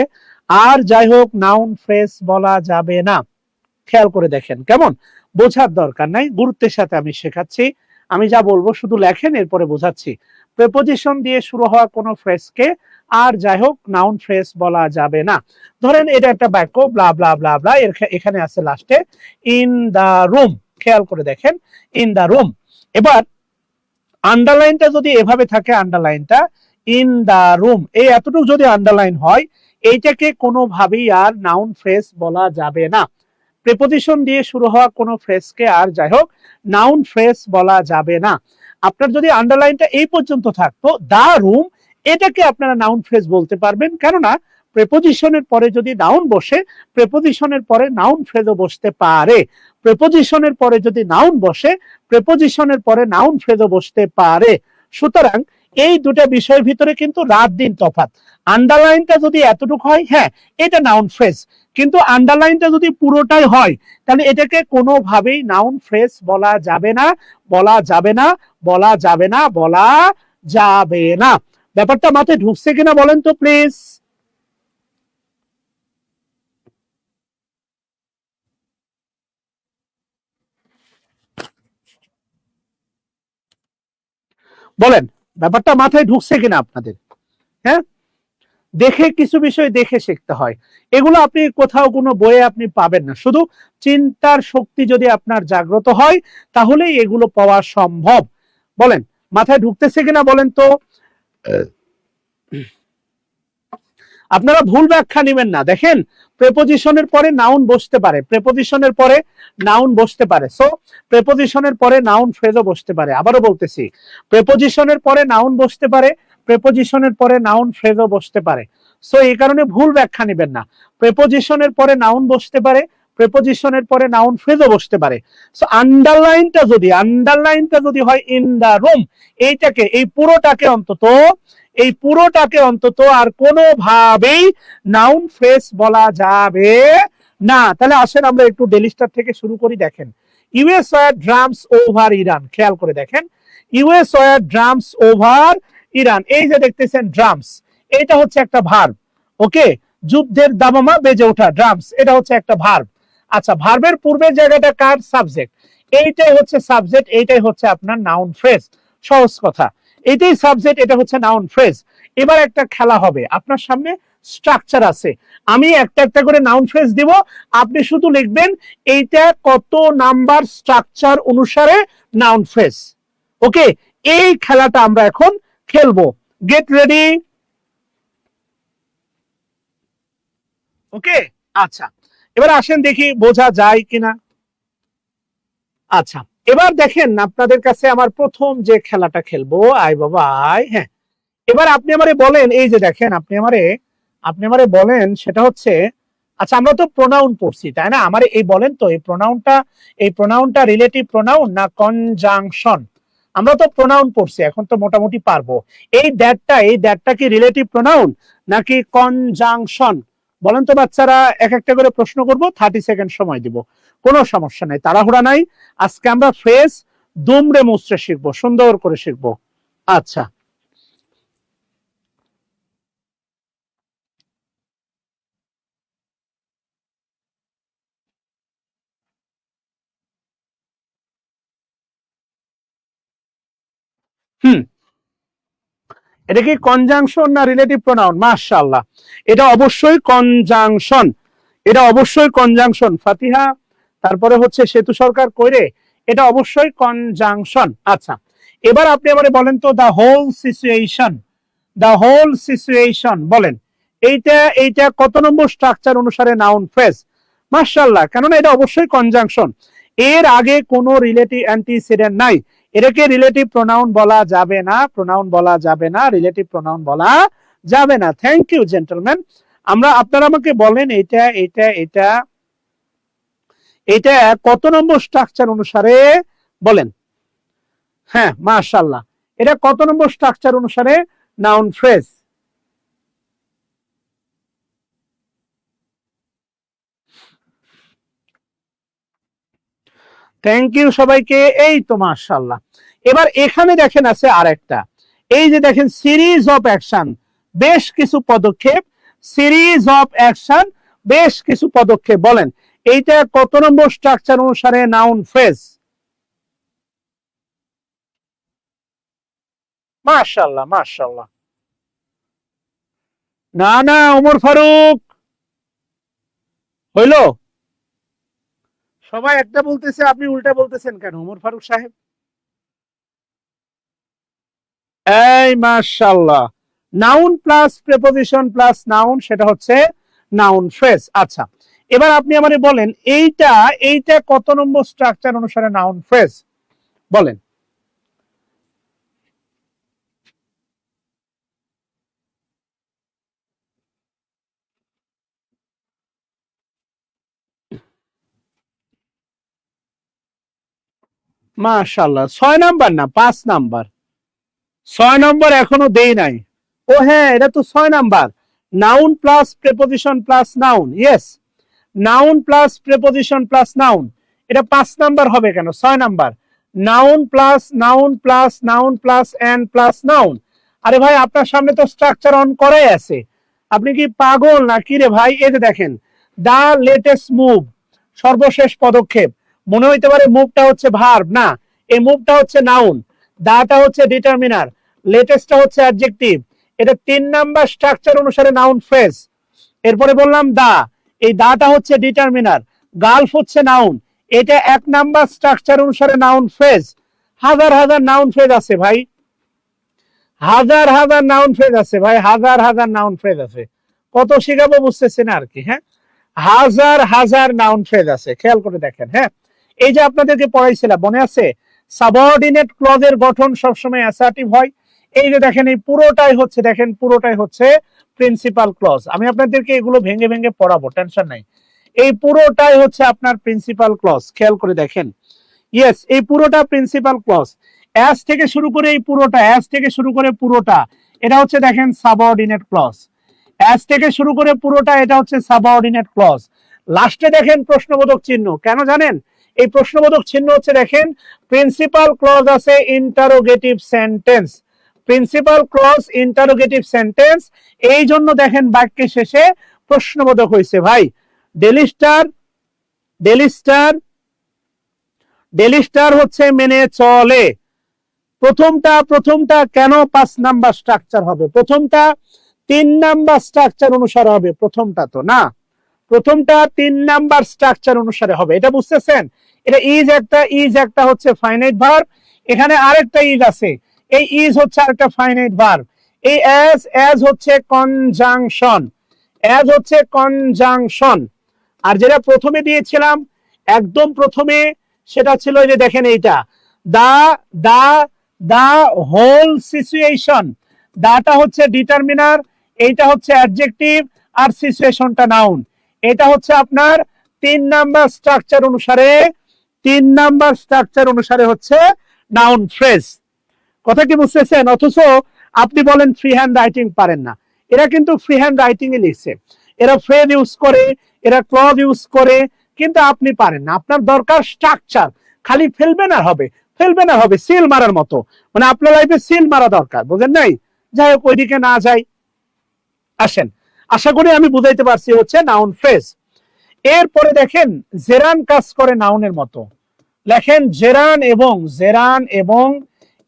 আর যাই হোক নাউন ফ্রেজ বলা যাবে না। খেয়াল করে দেখেন, কেমন? বোঝার দরকার নাই, গুরুত্বের সাথে আমি শেখাচ্ছি। আমি যা বলবো শুধু লেখেন, এরপরে বোঝাচ্ছি। প্রিপোজিশন দিয়ে শুরু হওয়া কোনো ফ্রেজকে আর যাই হোক নাউন ফ্রেজ বলা যাবে না। ধরেন এটা একটা বাক্য, ব্লা ব্লা ব্লা ব্লা, এখানে আছে লাস্টে ইন দা রুম। খেয়াল করে দেখেন, ইন দা রুম। এবার আন্ডারলাইনটা যদি এভাবে থাকে, আন্ডারলাইনটা ইন দা রুম, এই এতটুকু যদি আন্ডারলাইন হয়, এইটাকে কোনোভাবেই আর নাউন ফ্রেজ বলা যাবে না। প্রিপোজিশন দিয়ে শুরু হওয়া কোনো ফ্রেজকে আর যাই হোক নাউন ফ্রেজ বলা যাবে না। আপনার যদি আন্ডারলাইনটা এই পর্যন্ত থাকতো, দা রুম, এটাকে আপনারা নাউন ফ্রেজ বলতে পারবেন, কেননা প্রিপোজিশনের পরে যদি নাউন বসে, প্রিপোজিশনের পরে নাউন ফ্রেজও বসতে পারে। প্রিপোজিশনের পরে যদি নাউন বসে, প্রিপোজিশনের পরে নাউন ফ্রেজও বসতে পারে। সুতরাং এই দুটা বিষয়ের ভিতরে কিন্তু রাত দিন তফাৎ। আন্ডারলাইনটা যদি এতটুকু হয়, হ্যাঁ এটা নাউন ফ্রেজ, কিন্তু আন্ডারলাইনটা যদি পুরোটাই হয়, তাহলে এটাকে কোনোভাবেই নাউন ফ্রেজ বলা যাবে না, বলা যাবে না, বলা যাবে না, বলা যাবে না। ব্যাপারটা মাথায় ঢুকছে কিনা বলেন তো প্লিজ? বলেন, ব্যাপারটা মাথায় ঢুকছে কিনা আপনাদের? হ্যাঁ, দেখে কিছু বিষয় দেখে শিখতে হয়। এগুলো আপনি কোথাও কোনো বইয়ে আপনি পাবেন না। শুধু চিন্তার শক্তি যদি আপনার জাগ্রত হয়, তাহলেই এগুলো পাওয়া সম্ভব। বলেন, মাথায় ঢুকতেছে কিনা বলেন তো? আপনারা ভুল ব্যাখ্যা নেবেন না। দেখেন, প্রেপোজিশনের পরে নাউন বসতে পারে, প্রেপোজিশনের পরে নাউন বসতে পারে, সো প্রেপোজিশনের পরে নাউন ফ্রেজও বসতে পারে। আবারও বলতেছি, প্রেপোজিশনের পরে নাউন বসতে পারে, প্রেপোজিশনের পরে নাউন ফ্রেজও বসতে পারে। সো এই কারণে ভুল ব্যাখ্যা নেবেন না। প্রেপোজিশনের পরে নাউন বসতে পারে, প্রেপোজিশনের পরে নাউন ফ্রেজও বসতে পারে। সো আন্ডারলাইনটা যদি হয় ইন দা রুম, এইটাকে, এই পুরোটাকে অন্তত আর কোনোভাবেই নাউন ফ্রেজ বলা যাবে না। তাহলে আসেন আমরা একটু ডেইলি স্টার থেকে শুরু করি। দেখেন, US war drums over Iran. খেয়াল করে দেখেন, US war drums over Iran. এই যে দেখতেছেন ড্রামস, এটা হচ্ছে একটা ভার্ব। ওকে, যুদ্ধের দামামা বেজে ওঠা, ড্রামস, এটা হচ্ছে একটা ভার্ব। আচ্ছা, ভার্বের পূর্বের জায়গাটা কার? সাবজেক্ট। এইটাই হচ্ছে সাবজেক্ট, এইটাই হচ্ছে আপনার নাউন ফ্রেজ। সহজ কথা, এটাই সাবজেক্ট, এটা হচ্ছে নাউন ফ্রেজ। এবার একটা খেলা হবে, আপনার সামনে স্ট্রাকচার আছে, আমি একটা একটা করে নাউন ফ্রেজ দিব, আপনি শুধু লিখবেন এইটা কত নাম্বার স্ট্রাকচার অনুসারে নাউন ফ্রেজ। ওকে, এই খেলাটা আমরা এখন খেলবো। Get ready. ওকে, আচ্ছা, এবার আসেন দেখি বোঝা যায় কিনা। আচ্ছা, এবার দেখেন আপনাদের কাছে আমার প্রথম যে খেলাটা খেলবো, আয় বাবা আয়, হ্যাঁ, এবার আপনি আমারে বলেন, এই যে দেখেন, আপনি আমারে বলেন, সেটা হচ্ছে, আচ্ছা আমরা তো প্রোনাউন পড়ছি তাই না? আমারে এই বলেন তো, এই প্রোনাউনটা রিলেটিভ প্রোনাউন না কনজাংশন? আমরা তো প্রোনাউন পড়ছি, এখন তো মোটামুটি পারবো। এই দ্যাটটা কি রিলেটিভ প্রোনাউন নাকি কনজাংশন? বলেন তো বাচ্চারা, এক একটা করে প্রশ্ন করব, 30 সেকেন্ড সময় দিব, কোনো সমস্যা নাই, তাড়াহুড়া নাই। আজকে আমরা ফ্রেজ দুমড়ে মুচড়ে শিখবো, সুন্দর করে শিখবো। আচ্ছা, হুম, এটা কি কনজাংশন না রিলেটিভ প্রোনাউন? মাশাআল্লাহ, এটা অবশ্যই কনজাংশন, এটা অবশ্যই কনজাংশন। ফাতিহা, তারপরে হচ্ছে সেতু সরকার কইরে, এটা অবশ্যই কনজাংশন। আচ্ছা, এবার আপনি আমারে বলেন তো, দা হোল সিচুয়েশন বলেন, এইটা কত নম্বর স্ট্রাকচার অনুসারে নাউন ফ্রেজ? মাশাআল্লাহ, কেননা এটা অবশ্যই কনজাংশন, এর আগে কোনো রিলেটিভ অ্যান্টিসিডেন্ট নাই, এটাকে রিলেটিভ প্রোনাউন বলা যাবে না, রিলেটিভ প্রোনাউন বলা যাবে না। Thank you gentleman. আপনারা আমাকে বলেন, এটা কত নম্বর স্ট্রাকচার অনুসারে? বলেন, হ্যাঁ মাশাআল্লাহ, এটা কত নম্বর স্ট্রাকচার অনুসারে নাউন ফ্রেজ? থ্যাংক ইউ সবাইকে। এই তো মাশাআল্লাহ। এবার এখানে দেখেন আছে আরেকটা, এই যে দেখেন সিরিজ অফ অ্যাকশন, বেশ কিছু পদক্ষেপ, সিরিজ অফ অ্যাকশন, বেশ কিছু পদক্ষেপ। বলেন এইটা কত নম্বর স্ট্রাকচার অনুসারে নাউন ফ্রেজ? মাশাআল্লাহ মাশাআল্লাহ। না না ওমর ফারুক, হইল? সবাই একটা বলতেছে, আপনি উল্টা বলতেছেন কেন ওমর ফারুক সাহেব? এই মাশাআল্লাহ, noun plus preposition plus noun, সেটা হচ্ছে নাউন ফ্রেজ। আচ্ছা, এবার আপনি আমারে বলেন এইটা এইটা কত নম্বর স্ট্রাকচার অনুসারে নাউন ফ্রেজ? বলেন। মাশাআল্লাহ, 6 নাম্বার না 5 নাম্বার? 6 নম্বর এখনো দেই নাই। ও হ্যাঁ, এটা তো 6 number. Noun plus preposition plus noun, yes. Noun plus preposition plus noun, এটা 5 নাম্বার হবে কেন? 6 number. Noun plus noun plus noun plus and plus noun. আরে ভাই, আপনার সামনে তো স্ট্রাকচার অন করাই আছে, আপনি কি পাগল না কি রে ভাই? এই যে দেখেন, দা লেটেস্ট মুভ, সর্বশেষ পদক্ষেপ। মনে হইতে পারে মুভটা হচ্ছে ভার্ব, না, এই মুভটা হচ্ছে নাউন, দাটা হচ্ছে ডিটারমিনার, লেটেস্টটা হচ্ছে অ্যাডজেক্টিভ। এটা 3 নাম্বার স্ট্রাকচার অনুসারে নাউন ফ্রেজ। এরপরে বললাম দা, এই দাটা হচ্ছে ডিটারমিনার, গালফ হচ্ছে নাউন, এটা 1 নাম্বার স্ট্রাকচার অনুসারে নাউন ফ্রেজ। হাজার হাজার নাউন ফ্রেজ আছে ভাই, হাজার হাজার নাউন ফ্রেজ আছে ভাই, হাজার হাজার নাউন ফ্রেজ আছে। কত শিখাবো বুঝতেছেন আর কি? হ্যাঁ, হাজার হাজার নাউন ফ্রেজ আছে, খেয়াল করে দেখেন। হ্যাঁ, এই যে আপনাদেরকে পড়াইছিলাম মনে আছে, সাবঅর্ডিনেট ক্লজের গঠন সবসময় অ্যাসার্টিভ হয়। এই যে দেখেন, এই পুরোটাই হচ্ছে, দেখেন পুরোটাই হচ্ছে প্রিন্সিপাল ক্লজ। আমি আপনাদেরকে এগুলো ভেঙে ভেঙে পড়াবো, টেনশন নাই। এই পুরোটাই হচ্ছে আপনার প্রিন্সিপাল ক্লজ, খেয়াল করে দেখেন। ইয়েস, এই পুরোটা প্রিন্সিপাল ক্লজ। অ্যাজ থেকে শুরু করে এই পুরোটা, অ্যাজ থেকে শুরু করে পুরোটা, এটা হচ্ছে দেখেন সাবঅর্ডিনেট ক্লজ। অ্যাজ থেকে শুরু করে পুরোটা এটা হচ্ছে সাবঅর্ডিনেট ক্লজ। লাস্টে দেখেন প্রশ্নবোধক চিহ্ন, কেন জানেন? এই প্রশ্নবোধক চিহ্ন হচ্ছে দেখেন, প্রিন্সিপাল ক্লজ আছে interrogative sentence, principal clause interrogative sentence, এই জন্য দেখেন বাক্যের শেষে প্রশ্নবোধক হয়েছে। ভাই, Daily Star, Daily Star, Daily Star হচ্ছে মেনে চলে। প্রথমটা কেন 5 নাম্বার স্ট্রাকচার হবে? প্রথমটা 3 নাম্বার স্ট্রাকচার অনুসারে হবে, প্রথমটা তো না, প্রথমটা 3 নাম্বার স্ট্রাকচার অনুসারে হবে, এটা বুঝতেছেন? এটা ইজ একটা হচ্ছে ফাইনাইট ভার্ব, এখানে আরেকটা ইজ আছে, এই ইজ হচ্ছে আরেকটা ফাইনাইট ভার্ব। এই অ্যাজ হচ্ছে কনজাংশন, অ্যাজ হচ্ছে কনজাংশন। আর যেটা প্রথমে দিয়েছিলাম একদম প্রথমে, সেটা ছিল যে দেখেন এইটা, দা দা দা হোল সিচুয়েশন, দাটা হচ্ছে ডিটারমিনার, এইটা হচ্ছে অ্যাডজেক্টিভ, আর সিচুয়েশনটা নাউন। এটা হচ্ছে আপনার 3 নাম্বার স্ট্রাকচার অনুসারে, 3 নাম্বার স্ট্রাকচার অনুসারে হচ্ছে নাউন ফ্রেজ। কথা কি বুঝতেছেন? অথচ আপনি বলেন ফ্রি হ্যান্ড রাইটিং পারেন না, এরা কিন্তু ফ্রি হ্যান্ড রাইটিং এ লিখছে, এরা ফ্রেজ ইউজ করে, এরা ক্লজ ইউজ করে, কিন্তু আপনি পারেন না। আপনার দরকার স্ট্রাকচার, খালি ফেলবেন আর হবে, ফেলবেন আর হবে, সিল মারার মতো, মানে আপনার লাইফে সিল মারা দরকার, বুঝেন নাই? যাই হোক, ওইদিকে না যাই, আসেন। আশা করি আমি বুঝাইতে পারছি হচ্ছে নাউন ফ্রেজ। এরপরে দেখেন, জেরান কাজ করে নাউনের মতো। লেখেন জেরান এবং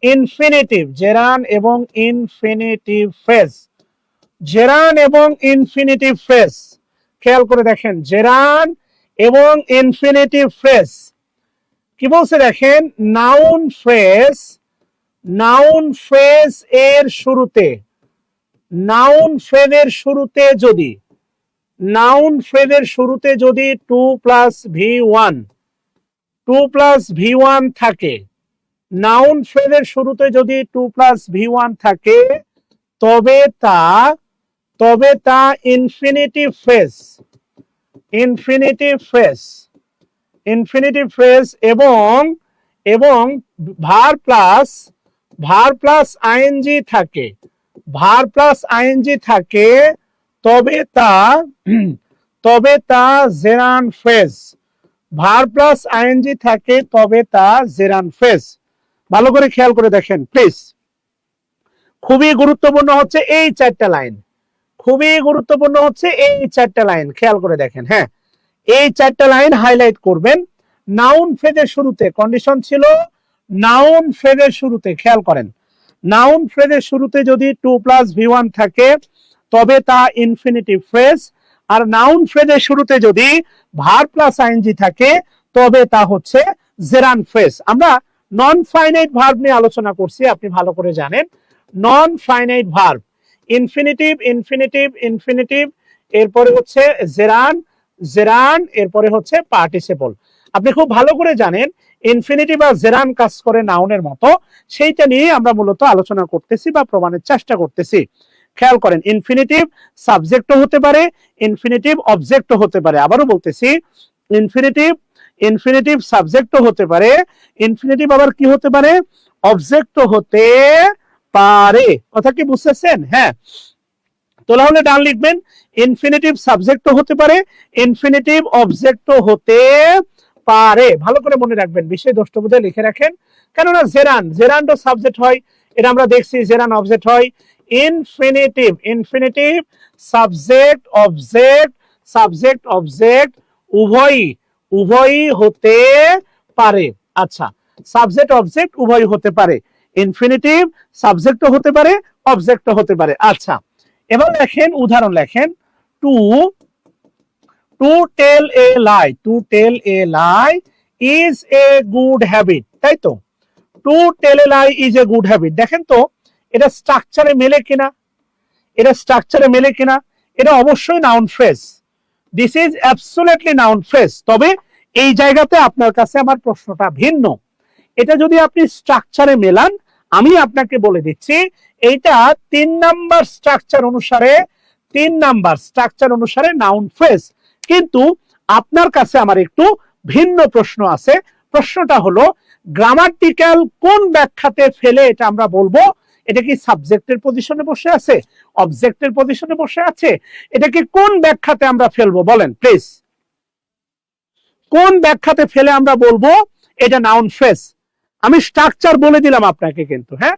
ইনফিনিটিভ, জেরান এবং ইনফিনিটিভ ফ্রেজ, জেরান এবং ইনফিনিটিভ ফ্রেজ। খেয়াল করে দেখেন, জেরান এবং ইনফিনিটিভ ফ্রেজ কি বলছে দেখেন, নাউন ফ্রেজ, নাউন ফ্রেজ এর শুরুতে, নাউন ফ্রেজের শুরুতে যদি, নাউন ফ্রেজের শুরুতে যদি 2+V1, 2+V1 থাকে, নাউন ফ্রেজের শুরুতে যদি 2+V1 থাকে, তবে তা infinitive phrase, infinitive phrase, infinitive phrase. এবং ভার প্লাস আইএনজি থাকে, ভার প্লাস আইএনজি থাকে, তবে তা gerund phrase, verb plus ING থাকে তবে তা জেরান ফ্রেজ। ভালো করে খেয়াল করে দেখেন প্লিজ। খুবই গুরুত্বপূর্ণ হচ্ছে এই চারটা লাইন, খুবই গুরুত্বপূর্ণ হচ্ছে এই চারটা লাইন, খেয়াল করে দেখেন। হ্যাঁ, এই চারটা লাইন হাইলাইট করবেন। নাউন ফ্রেজের শুরুতে কন্ডিশন ছিল, নাউন ফ্রেজের শুরুতে খেয়াল করেন, নাউন ফ্রেজের শুরুতে যদি 2+V1 থাকে তবে তা ইনফিনিটিভ ফ্রেজ, আর নাউন ফ্রেজের শুরুতে যদি ভার্ব প্লাস আইএনজি থাকে তবে তা হচ্ছে জেরান্ড ফ্রেজ। আমরা নন ফাইনাইট ভার্ব নিয়ে আলোচনা করছি, আপনি ভালো করে জানেন। Non finite verb, infinitive infinitive infinitive, এরপরে হচ্ছে জেরান্ড জেরান্ড, এরপরে হচ্ছে পার্টিসিপল। আপনি খুব ভালো করে জানেন ইনফিনিটিভ বা জেরান্ড কাজ করে নাউনের মতো, সেইটা নিয়ে আমরা মূলত আলোচনা করতেছি বা প্রমাণের চেষ্টা করতেছি। খেয়াল করেন, ইনফিনিটিভ সাবজেক্টও হতে পারে, ইনফিনিটিভ অবজেক্টও হতে পারে। আবারও বলতেছি, ইনফিনিটিভ ইনফিনিটিভ সাবজেক্টও হতে পারে, ইনফিনিটিভ আবার কি হতে পারে, অবজেক্টও হতে পারে। কথা কি বুঝতেছেন? হ্যাঁ, তোলা হলে ডান লিখবেন, ইনফিনিটিভ সাবজেক্টও হতে পারে, ইনফিনিটিভ অবজেক্টও হতে পারে। ভালো করে মনে রাখবেন, বিষয় দ্রষ্টবোধে লিখে রাখেন, কেননা জেরান্ড জেরান্ডও সাবজেক্ট হয়, এটা আমরা দেখছি, জেরান্ড অবজেক্ট হয়। Infinitive infinitive subject object subject object উভয়ই উভয়ই হতে পারে। আচ্ছা, সাবজেক্ট অবজেক্ট উভয়ই হতে পারে, ইনফিনিটিভ সাবজেক্টও হতে পারে, অবজেক্টও হতে পারে। আচ্ছা, এবার লেখেন, উদাহরণ লেখেন, to to tell a lie, to tell a lie is a good habit, তাই তো? To tell a lie is a good habit. দেখেন তো এটা স্ট্রাকচারে মেলে কিনা, এটা স্ট্রাকচারে মেলে কিনা? এটা অবশ্যই noun phrase, this is absolutely noun phrase. তবে এই জায়গাতে আপনার কাছে আমার প্রশ্নটা ভিন্ন। এটা যদি আপনি স্ট্রাকচারে মেলান, আমি আপনাকে বলে দিচ্ছি এইটা 3 নাম্বার স্ট্রাকচার অনুসারে, 3 নাম্বার স্ট্রাকচার অনুসারে নাউন ফ্রেজ। কিন্তু আপনার কাছে আমার একটু ভিন্ন প্রশ্ন আছে। প্রশ্নটা হলো, গ্রামাটিক্যাল কোন ব্যাখ্যাতে ফেলে এটা আমরা বলবো এটা কি সাবজেক্টের পজিশনে বসে আছে, অবজেক্টের পজিশনে বসে আছে, এটা কি কোন ব্যাখ্যাতে আমরা ফেলবো বলেন প্লিজ? কোন ব্যাখ্যাতে ফেলে আমরা বলবো এটা নাউন ফ্রেজ? আমি স্ট্রাকচার বলে দিলাম আপনাকে কিন্তু। হ্যাঁ,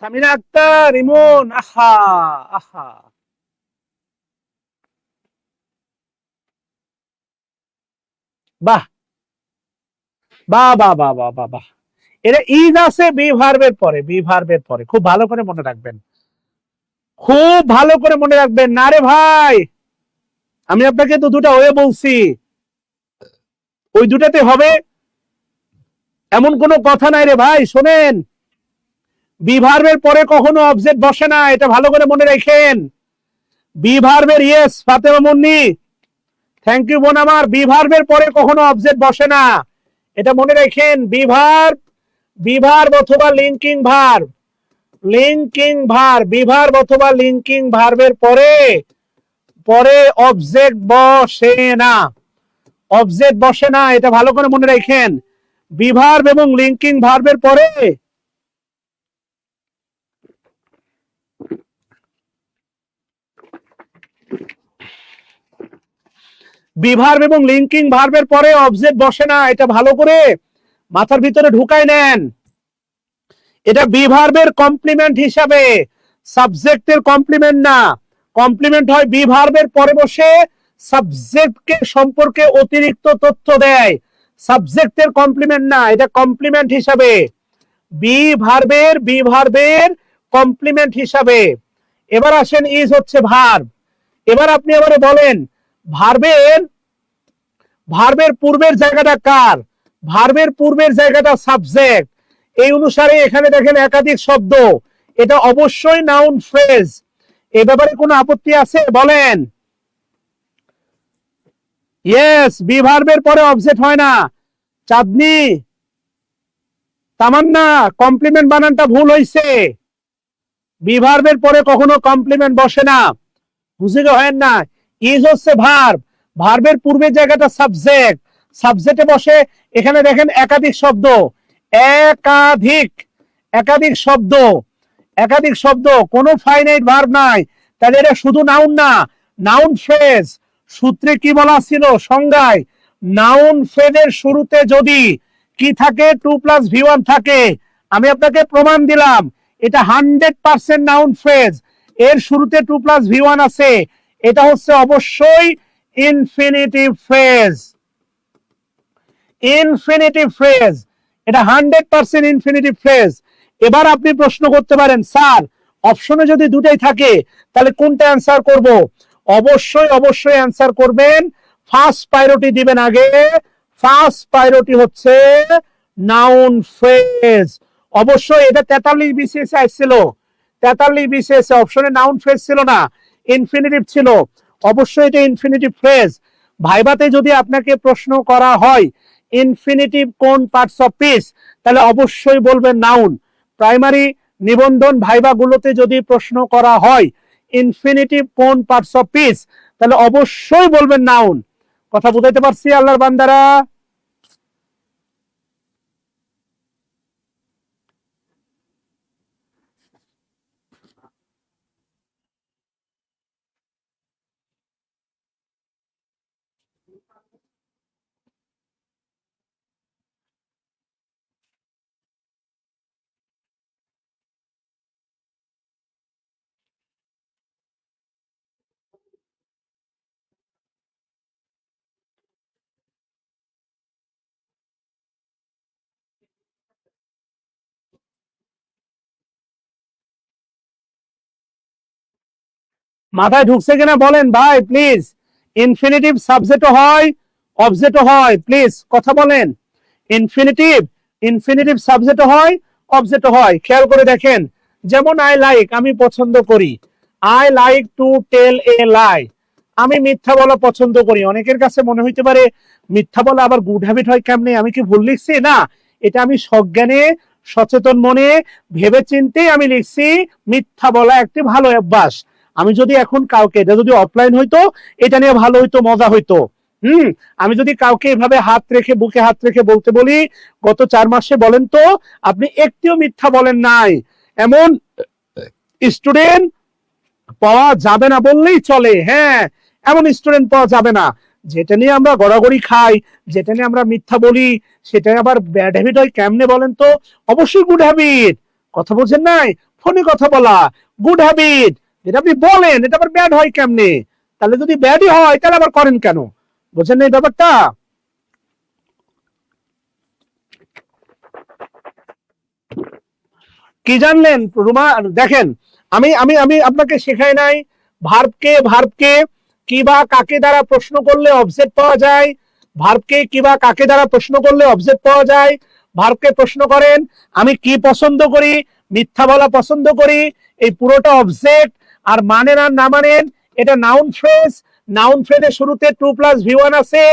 সামিনা আক্তার, ইমন, আহা আহা, বাহ বাহ বাহ বাহ বাহ বাহ বাহ। এটা ইজ আছে বি ভার্বের পরে, বি ভার্বের পরে, খুব ভালো করে মনে রাখবেন, খুব ভালো করে মনে রাখবেন। না রে ভাই, আমি আপনাকে তো দুটা ওয়ে বলছি, ওই দুটাতে হবে এমন কোনো কথা নাই রে ভাই। শোনেন, বি ভার্বের পরে কখনো অবজেক্ট বসে না, এটা ভালো করে মনে রাখেন। বি ভার্বের, yes Fatema Munni, thank you বোন আমার, বি ভার্বের পরে কখনো অবজেক্ট বসে না, এটা মনে রাখেন। বি ভার্ব, বি ভার্ব অথবা linking verb, linking verb, be verb অথবা লিঙ্কিং ভার্বের পরে পরে অবজেক্ট বসে না, অবজেক্ট বসে না, এটা ভালো করে মনে রাখেন। বি ভার্ব এবং লিঙ্কিং ভার্বের পরে বি ভার্ব এবং লিঙ্কিং ভার্বের পরে অবজেক্ট বসে না, এটা ভালো করে মাথার ভিতরে ঢুকাই নেন। এটা বি ভার্বের কমপ্লিমেন্ট হিসাবে, সাবজেক্টের কমপ্লিমেন্ট না। কমপ্লিমেন্ট হয় বি ভার্বের পরে বসে সাবজেক্টকে সম্পর্কে অতিরিক্ত তথ্য দেয়, সাবজেক্টের কমপ্লিমেন্ট না, এটা কমপ্লিমেন্ট হিসাবে, বি ভার্বের কমপ্লিমেন্ট হিসাবে। এবার আসেন, ইজ হচ্ছে ভার্ব। এবার আপনি এবারে বলেন, ভার্বের ভার্বের পূর্বের জায়গাটা কার? ভার্বের পূর্বের জায়গাটা সাবজেক্ট। এই অনুসারে এখানে দেখেন একাধিক শব্দ, এটা অবশ্যই নাউন ফ্রেজ। এ ব্যাপারে কোনো আপত্তি আছে বলেন? ইয়েস, বি ভার্বের পরে অবজেক্ট হয় না, চাঁদনি, তামান্না, কমপ্লিমেন্ট বানানটা ভুল হইছে। বিভার্বের পরে কখনো কমপ্লিমেন্ট বসে না, বুঝে হয় না। ইজ হচ্ছে ভার্ব, ভার্বের পূর্বের জায়গাটা সাবজেক্ট, সাবজেক্টে বসে। এখানে দেখেন একাধিক শব্দ, একাধিক একাধিক শব্দ, একাধিক শব্দ, কোনো ফাইনাইট ভার্ব নাই। তাহলে এটা শুধু নাউন না, নাউন ফ্রেজ। সূত্রে কি বলা ছিল সংজ্ঞায়, নাউন ফ্রেজের শুরুতে যদি কি থাকে, 2+V1 থাকে। আমি আপনাকে প্রমাণ দিলাম এটা 100% নাউন ফ্রেজ। এর শুরুতে 2+V1 আছে, এটা হচ্ছে অবশ্যই ইনফিনিটিভ ফ্রেজ। ইনফিনিটিভ ফ্রেজ, এটা 100% ইনফিনিটিভ ফ্রেজ। এবার আপনি প্রশ্ন করতে পারেন, স্যার অপশনে যদি দুটাই থাকে তাহলে কোনটা অ্যান্সার করব? অবশ্যই অবশ্যই অ্যান্সার করবেন, ফার্স্ট প্রায়োরিটি দিবেন আগে। ফার্স্ট প্রায়োরিটি হচ্ছে নাউন ফ্রেজ। অবশ্যই এটা 43 বিসিএস আসছিল, 43 বিসিএস অপশনে নাউন ফ্রেজ ছিল না, ইনফিনিটিভ ছিল। অবশ্যই এটা ইনফিনিটিভ ফ্রেজ। ভাইভাতে যদি আপনাকে প্রশ্ন করা হয় ইনফিনিটিভ কোন পার্টস অফ স্পিচ, তাহলে অবশ্যই বলবেন নাউন। প্রাইমারি নিবন্ধন ভাইভা গুলোতে যদি প্রশ্ন করা হয় ইনফিনিটিভ কোন পার্টস অফ স্পিচ, তাহলে অবশ্যই বলবেন নাউন। কথা বুঝাইতে পারছি আল্লাহর বান্দারা? মাথায় ঢুকছে কিনা বলেন ভাই প্লিজ। ইনফিনিটিভ সাবজেক্টও হয়, অবজেক্টও হয়, প্লিজ কথা বলেন। ইনফিনিটিভ ইনফিনিটিভ সাবজেক্টও হয়, অবজেক্টও হয়। খেয়াল করে দেখেন, যেমন আই লাইক, আমি পছন্দ করি। I like to tell a লাই, আমি মিথ্যা বলা পছন্দ করি। অনেকের কাছে মনে হইতে পারে মিথ্যা বলা আবার গুড হ্যাবিট হয় কেমনে, আমি কি ভুল লিখছি? না, এটা আমি সজ্ঞানে সচেতন মনে ভেবে চিন্তে আমি লিখছি। মিথ্যা বলা একটি ভালো অভ্যাস। আমি যদি এখন কাউকে, এটা যদি অফলাইন হইতো এটা নিয়ে ভালো হইতো, মজা হইতো। আমি যদি কাউকে এভাবে হাত রেখে, বুকে হাত রেখে বলতে বলি, গত 4 মাসে বলেন তো আপনি একটিও মিথ্যা বলেন নাই, এমন স্টুডেন্ট পাওয়া যাবে না বললেই চলে। হ্যাঁ, এমন স্টুডেন্ট পাওয়া যাবে না। যেটা নিয়ে আমরা গড়াগড়ি খাই, যেটা নিয়ে আমরা মিথ্যা বলি, সেটা আবার ব্যাড হ্যাবিট হয় কেমনে বলেন তো? অবশ্যই গুড হ্যাবিট। কথা বলছেন নাই? ফোনে কথা বলা গুড হ্যাবিট। যেটা আপনি বলেন এটা আবার ব্যাড হয় কেমনে? তাহলে যদি ব্যাডই হয় তাহলে আবার করেন কেন? বুঝছেন না এই ব্যাপারটা? কি জানলেন রুমা? দেখেন, আমি আমি আমি আপনাকে শেখাই নাই ভার্বকে কি বা কাকে দ্বারা প্রশ্ন করলে অবজেক্ট পাওয়া যায়। ভার্বকে কি বা কাকে দ্বারা প্রশ্ন করলে অবজেক্ট পাওয়া যায়। ভার্বকে প্রশ্ন করেন আমি কি পছন্দ করি, মিথ্যা বলা পছন্দ করি, এই পুরোটা অবজেক্ট। আর মানেন আর না মানেন এটা নাউন ফ্রেজ। নাউন ফ্রেজের শুরুতে 2+V1 আছে,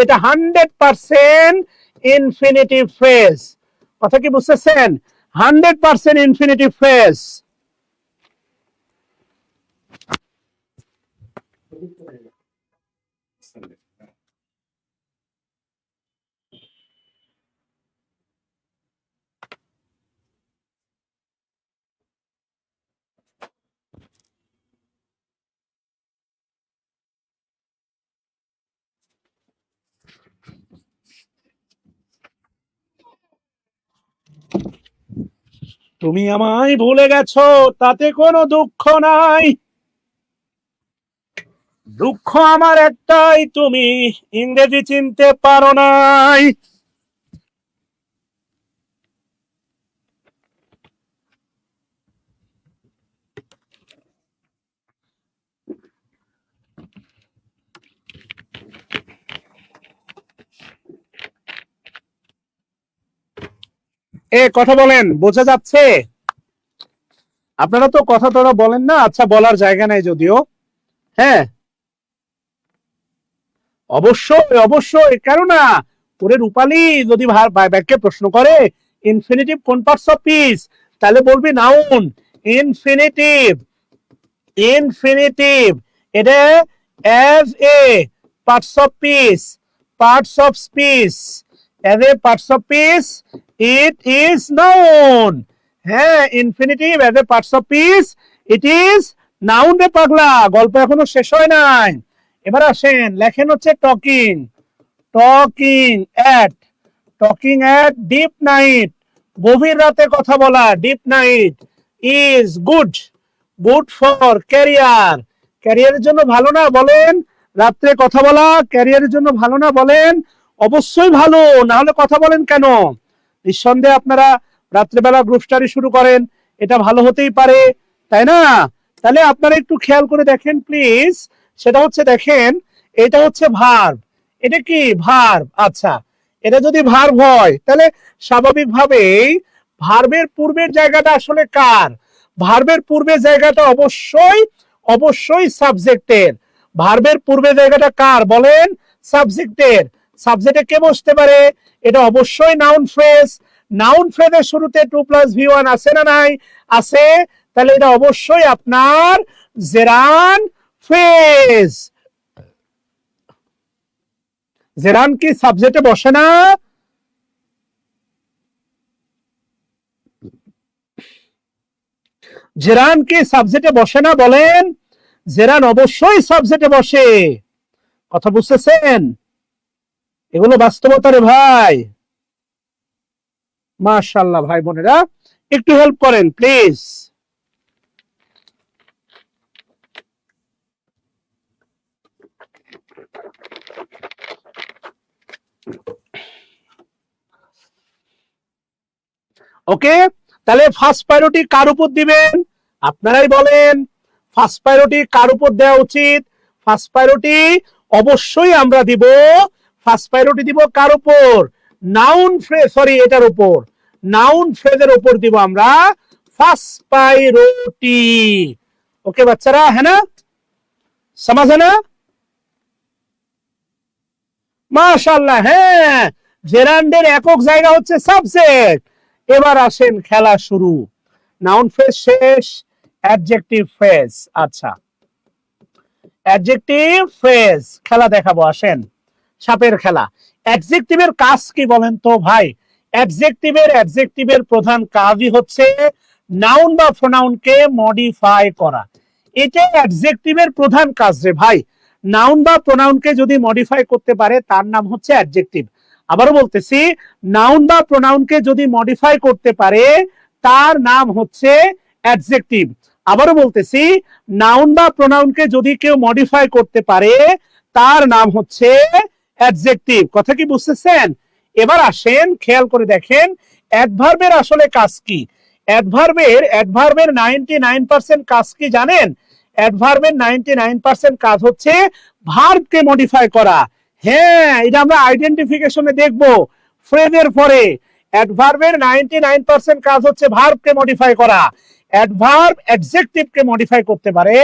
এটা 100% ইনফিনিটিভ ফ্রেজ। কথা কি বুঝতেছেন? 100% ইনফিনিটিভ ফ্রেজ। তুমি আমায় ভুলে গেছো তাতে কোনো দুঃখ নাই, দুঃখ আমার একটাই তুমি ইংরেজি চিনতে পারো নাই। কথা বলেন, বোঝা যাচ্ছে? আপনারা তো কথা তোরা বলেন না। আচ্ছা, বলার জায়গা নাই যদিও। হ্যাঁ, অবশ্যই অবশ্যই, কেননা ওরে রূপালী, যদি বাক্যে প্রশ্ন করে ইনফিনিটিভ কোন পার্টস অফ স্পিচ, তাহলে বলবি নাউন। ইনফিনিটিভ, ইনফিনিটিভ এটা as a parts of speech, parts of speech, as a parts of speech it is noun। হ্যাঁ, infinitive as a parts of speech it is noun রে পাগলা, গল্প এখনো শেষ হয় নাই। এবার আসেন, লেখেন হচ্ছে টকিং, টকিং এট, টকিং এট ডিপ নাইট, গভীর রাতে কথা বলা, deep night is good, good for career, ক্যারিয়ারের জন্য ভালো না বলেন? রাত্রে কথা বলা ক্যারিয়ারের জন্য ভালো না বলেন? অবশ্যই ভালো, না হলে কথা বলেন কেন? নিঃসন্দেহে আপনারা রাত্রেবেলা গ্রুপ স্টাডি শুরু করেন, এটা ভালো হতেই পারে, তাই না? তাহলে আপনারা একটু খেয়াল করে দেখেন প্লিজ, সেটা হচ্ছে দেখেন, এটা হচ্ছে ভার্ব, এটা কি ভার্ব? আচ্ছা, এটা যদি ভার্ব হয় তাহলে স্বাভাবিকভাবেই ভার্বের পূর্বের জায়গাটা আসলে কার? ভার্বের পূর্বের জায়গাটা অবশ্যই অবশ্যই সাবজেক্টের। ভার্বের পূর্বের জায়গাটা কার বলেন? সাবজেক্টের। সাবজেক্টে কে বসতে পারে? এটা অবশ্যই নাউন ফ্রেজ। নাউন ফ্রেজের শুরুতে 2+V1 আছে না নাই? আছে। তাহলে এটা অবশ্যই আপনার জেরান ফ্রেজ। জেরান কি সাবজেক্টে বসে না? জেরান কি সাবজেক্টে বসে না বলেন? জেরান অবশ্যই সাবজেক্টে বসে। কথা বুঝতেছেন? এগুলো বাস্তবতা রে ভাই। মাশাআল্লাহ ভাই বোনেরা, একটু হেল্প করেন প্লিজ। ওকে, তাহলে ফার্স্ট প্রায়োরিটি কার উপর দিবেন? আপনারাই বলেন, ফার্স্ট প্রায়োরিটি কার উপর দেওয়া উচিত? ফার্স্ট প্রায়োরিটি অবশ্যই আমরা দিব, ফার্স্ট প্রায়োরিটি দিব কার উপর? নাউন ফ্রেজ, সরি এটার উপর, নাউন ফ্রেজের উপর দিব আমরা ফার্স্ট প্রায়োরিটি। ওকে বাচ্চারা, হ্যাঁ না? সমাজ है ना? মাশাআল্লাহ, হ্যাঁ, জেরান্ডের একক জায়গা হচ্ছে সাবজেক্ট। এবার আসেন খেলা শুরু। নাউন ফ্রেজ শেষ, অ্যাডজেক্টিভ ফ্রেজ। আচ্ছা, অ্যাডজেক্টিভ ফ্রেজ খেলা দেখাবো, আসেন সাপের খেলা। অ্যাডজেক্টিভের কাজ কি বলেন তো ভাই? অ্যাডজেক্টিভের প্রধান কাজই হচ্ছে নাউন বা প্রোনাউনকে মডিফাই করা। এটা অ্যাডজেক্টিভের প্রধান কাজ রে ভাই। নাউন বা প্রোনাউনকে যদি মডিফাই করতে পারে তার নাম হচ্ছে অ্যাডজেক্টিভ। আবারও বলতেছি, নাউন বা প্রোনাউনকে যদি মডিফাই করতে পারে তার নাম হচ্ছে অ্যাডজেক্টিভ। আবারও বলতেছি, নাউন বা প্রোনাউনকে যদি কেউ মডিফাই করতে পারে তার নাম হচ্ছে অ্যাডজেক্টিভ। কথা কি বুঝতেছেন? এবার আসেন খেয়াল করে দেখেন অ্যাডভার্বের আসলে কাজ কি। অ্যাডভার্বের 99% কাজ কি জানেন? অ্যাডভার্বের 99% কাজ হচ্ছে ভার্বকে মডিফাই করা। হ্যাঁ, এটা আমরা আইডেন্টিফিকেশনে দেখব ফ্রেজের পরে। অ্যাডভার্বের 99% কাজ হচ্ছে ভার্বকে মডিফাই করা। অ্যাডভার্ব অ্যাডজেক্টিভকে মডিফাই করতে পারে,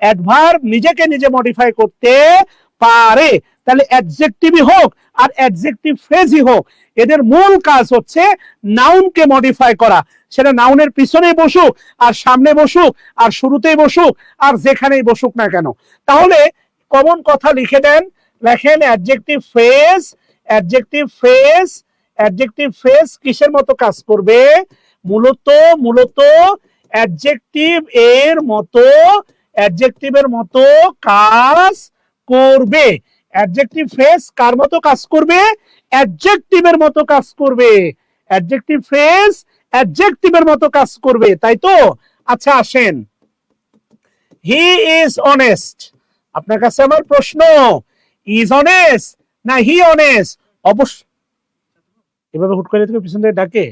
অ্যাডভার্ব নিজেকে নিজে মডিফাই করতে পারে। তাহলে অ্যাডজেক্টিভই হোক আর অ্যাডজেক্টিভ ফ্রেজই হোক, এদের মূল কাজ হচ্ছে নাউনকে মডিফাই করা। সেটা নাউনের পিছনেই বসুক আর সামনে বসুক আর শুরুতেই বসুক আর যেখানেই বসুক না কেন। তাহলে কমন কথা লিখে দেন, লেখেন অ্যাডজেক্টিভ ফ্রেজ। অ্যাডজেক্টিভ ফ্রেজ কিসের মতো কাজ করবে? মূলত অ্যাডজেক্টিভের মতো কাজ করবে। অ্যাডজেক্টিভ ফ্রেজ কার মতো কাজ করবে? অ্যাডজেক্টিভের মতো কাজ করবে। অ্যাডজেক্টিভ ফ্রেজ অ্যাডজেক্টিভের মতো কাজ করবে, তাই তো? আচ্ছা আসেন, হি ইজ অনেস্ট। আপনার কাছে আমার প্রশ্ন, ইজ অনেস্ট না হি অনেস্ট? অবশ্য এভাবে হুট করে থেকে পিছন থেকে ডাকে।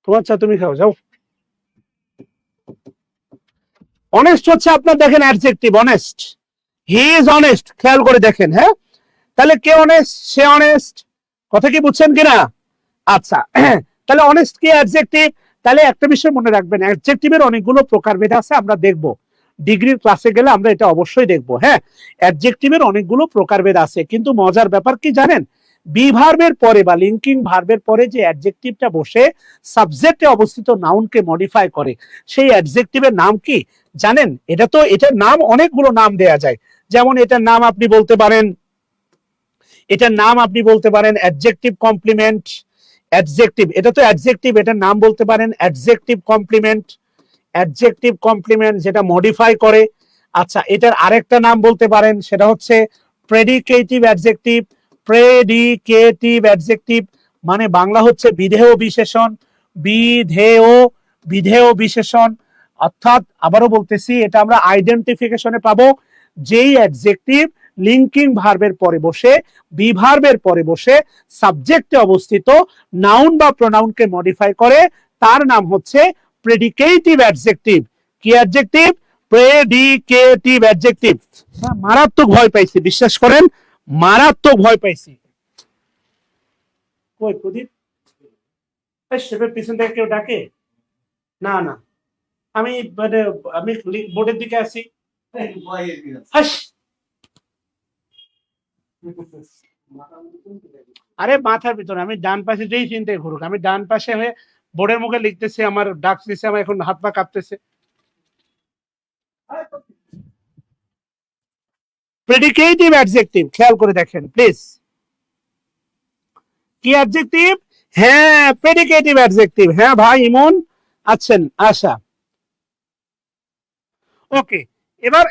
তোমার চা তুমি খাও, যাও। অনেস্ট হচ্ছে আপনার দেখেন adjective, honest. He is honest, খেয়াল করে দেখেন। হ্যাঁ, তাহলে কে অনেস্ট? সে অনেস্ট। কথা কি বুঝছেন কিনা? আচ্ছা, তাহলে অনেস্ট কি অ্যাডজেক্টিভ? তাহলে একটা বিষয় মনে রাখবেন, অ্যাডজেক্টিভের অনেকগুলো প্রকারভেদ আছে, আমরা দেখব ডিগ্রির ক্লাসে গেলে আমরা এটা অবশ্যই দেখব। হ্যাঁ, অ্যাডজেক্টিভের অনেকগুলো প্রকারভেদ আছে, কিন্তু মজার ব্যাপার কি জানেন, বি ভার্বের পরে বা লিঙ্কিং ভার্বের পরে যে অ্যাডজেক্টিভটা বসে সাবজেক্টে অবস্থিত নাউনকে মডিফাই করে, সেই অ্যাডজেক্টিভের নাম কি জানেন? এটার নাম অনেকগুলো নাম দেয়া যায়। যেমন এটার নাম আপনি বলতে পারেন, অ্যাডজেক্টিভ কমপ্লিমেন্ট। অ্যাডজেক্টিভ, এটা তো অ্যাডজেক্টিভ, এটার নাম বলতে পারেন অ্যাডজেক্টিভ কমপ্লিমেন্ট। অ্যাডজেক্টিভ কমপ্লিমেন্ট যেটা মডিফাই করে। আচ্ছা, এটার আরেকটা নাম বলতে পারেন, সেটা হচ্ছে প্রেডিকেটিভ অ্যাডজেক্টিভ। প্রেডিকেটিভ অ্যাডজেক্টিভ মানে বাংলা হচ্ছে বিধেয় বিশেষণ। বিধেয় বিশেষণ, অর্থাৎ আবারও বলতেছি, এটা আমরা আইডেন্টিফিকেশনে পাবো, যেই অ্যাডজেক্টিভ লিঙ্কিং ভার্বের পরে বসে, বি ভার্বের পরে বসে সাবজেক্টে অবস্থিত নাউন বা প্রোনাউনকে মডিফাই করে, তার নাম হচ্ছে প্রেডিকেটিভ অ্যাডজেক্টিভ। কি অ্যাডজেক্টিভ? Predicative adjective. মারাত্মক ভয় পাইছি, বিশ্বাস করেন, মারাত্মক ভয় পাইছি। কই প্রদীপ? সেবের পিছন থেকে কেউ ডাকে? না না, আমি আমি বোর্ডের দিকে আছি। আরে মাথার ভিতরে, আমি ডান পাশে যেই চিন্তায় ঘুরুক, আমি ডান পাশে হয়ে বোর্ডের মুখে লিখতেছি, আমার ডাক দিচ্ছে, আমার এখন হাত পা কাঁপতেছে। প্রেডিকেটিভ অ্যাডজেক্টিভ খেয়াল করে দেখেন প্লিজ। কি অ্যাডজেক্টিভ? হ্যাঁ, প্রেডিকেটিভ অ্যাডজেক্টিভ। হ্যাঁ ভাই ইমন আছেন, আশা, ওকে।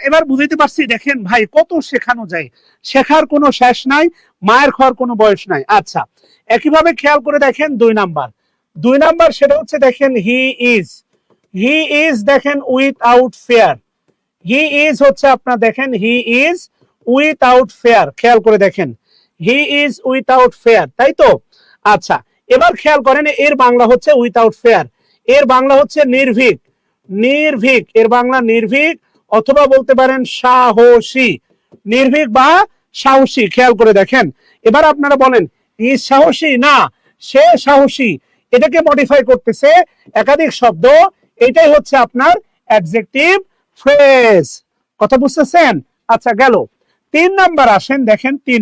এবার বুঝতে পারছি, দেখেন ভাই কত শেখানো যায়, শেখার কোনো শেষ নাই, মায়ের খাওয়ার কোনো বয়স নাই। আচ্ছা, একইভাবে খেয়াল করে দেখেন 2 নাম্বার, সেটা হচ্ছে দেখেন হি ইজ দেখেন উইথআউট ফেয়ার। হি ইজ হচ্ছে আপনার দেখেন হি ইজ উইথআউট ফেয়ার, খেয়াল করে দেখেন হি ইজ উইথআউট ফেয়ার, তাই তো? আচ্ছা, এবার খেয়াল করেন এর বাংলা হচ্ছে উইথআউট ফেয়ার, এর বাংলা হচ্ছে নির্ভীক। এর বাংলা নির্ভীক, অথবা বলতে পারেন সাহসী। নির্ভীক বা সাহসী, খেয়াল করে দেখেন। এবার আপনারা বলেন ইজ সাহসী? না, সে সাহসী। এটাকে মডিফাই করতেছে একাধিক শব্দ, এটাই হচ্ছে আপনার অ্যাডজেক্টিভ ফ্রেজ। কথা বুঝতেছেন? আচ্ছা, গেল 3 নাম্বার। আসেন দেখেন 3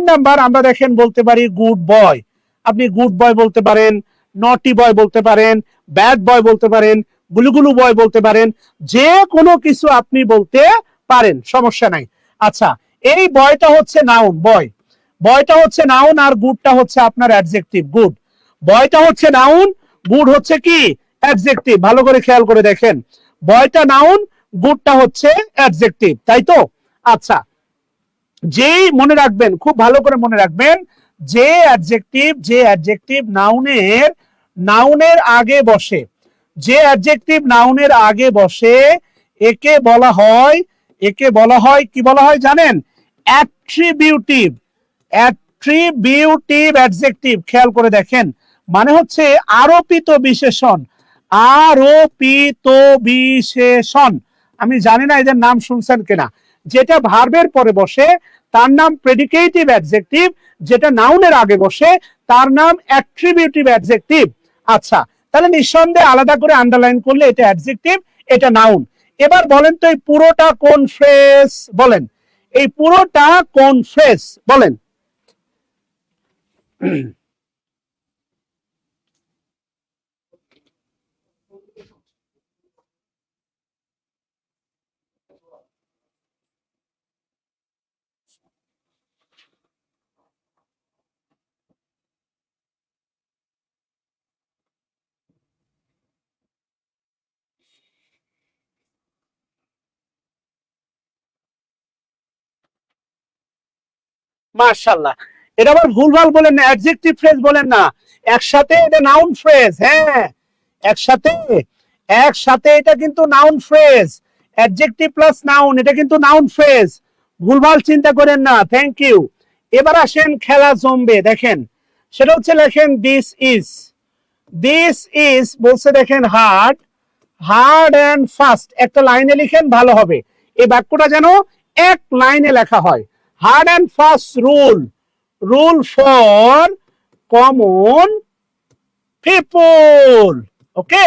নাম্বার আমরা দেখেন বলতে পারি গুড বয়। আপনি গুড বয় বলতে পারেন, নটি বয় বলতে পারেন, ব্যাড বয় বলতে পারেন, গুলুগুলু বয় বলতে পারেন, যে কোনো কিছু আপনি বলতে পারেন, সমস্যা নাই। আচ্ছা, এই বয়টা হচ্ছে নাউন, বয়টা হচ্ছে নাউন, আর গুডটা হচ্ছে আপনার অ্যাডজেক্টিভ। গুড, বয়টা হচ্ছে নাউন, গুড হচ্ছে কি? অ্যাডজেক্টিভ। ভালো করে খেয়াল করে দেখেন, বয়টা নাউন, গুডটা হচ্ছে অ্যাডজেক্টিভ, তাই তো? আচ্ছা, যেই মনে রাখবেন, খুব ভালো করে মনে রাখবেন, যে অ্যাডজেক্টিভ নাউনের আগে বসে, যে অ্যাডজেক্টিভ নাউনের আগে বসে, একে বলা হয় কি বলা হয় জানেন? Attributive adjective. খেয়াল করে দেখেন, মানে হচ্ছে আরোপিত বিশেষণ। আমি জানি না এদের নাম শুনছেন কিনা। যেটা ভার্বের পরে বসে তার নাম প্রেডিকেটিভ অ্যাডজেক্টিভ, যেটা নাউনের আগে বসে তার নাম অ্যাট্রিবিউটিভ অ্যাডজেক্টিভ। আচ্ছা, তাহলে নিঃসন্দেহে আলাদা করে আন্ডারলাইন করলে এটা অ্যাডজেক্টিভ, এটা নাউন। এবার বলেন তো এই পুরোটা কোন ফ্রেজ? বলেন, এই পুরোটা কোন ফ্রেজ? বলেন। মাশাআল্লাহ, এটা আবার ভুলভাল বলেন না, অ্যাডজেক্টিভ ফ্রেজ বলেন না, একসাথে এটা নাউন ফ্রেজ। হ্যাঁ, একসাথে এটা কিন্তু noun phrase, adjective plus noun, এটা কিন্তু নাউন ফ্রেজ, ভুলভাল চিন্তা করেন না। Thank you. এবার আসেন খেলা জমবে, দেখেন সেটা হচ্ছে লেখেন দিস ইজ বলছে দেখেন হার্ড এন্ড ফাস্ট, একটা লাইনে লিখেন ভালো হবে, এই বাক্যটা যেন এক লাইনে লেখা হয়। Hard and fast rule for common people. Okay,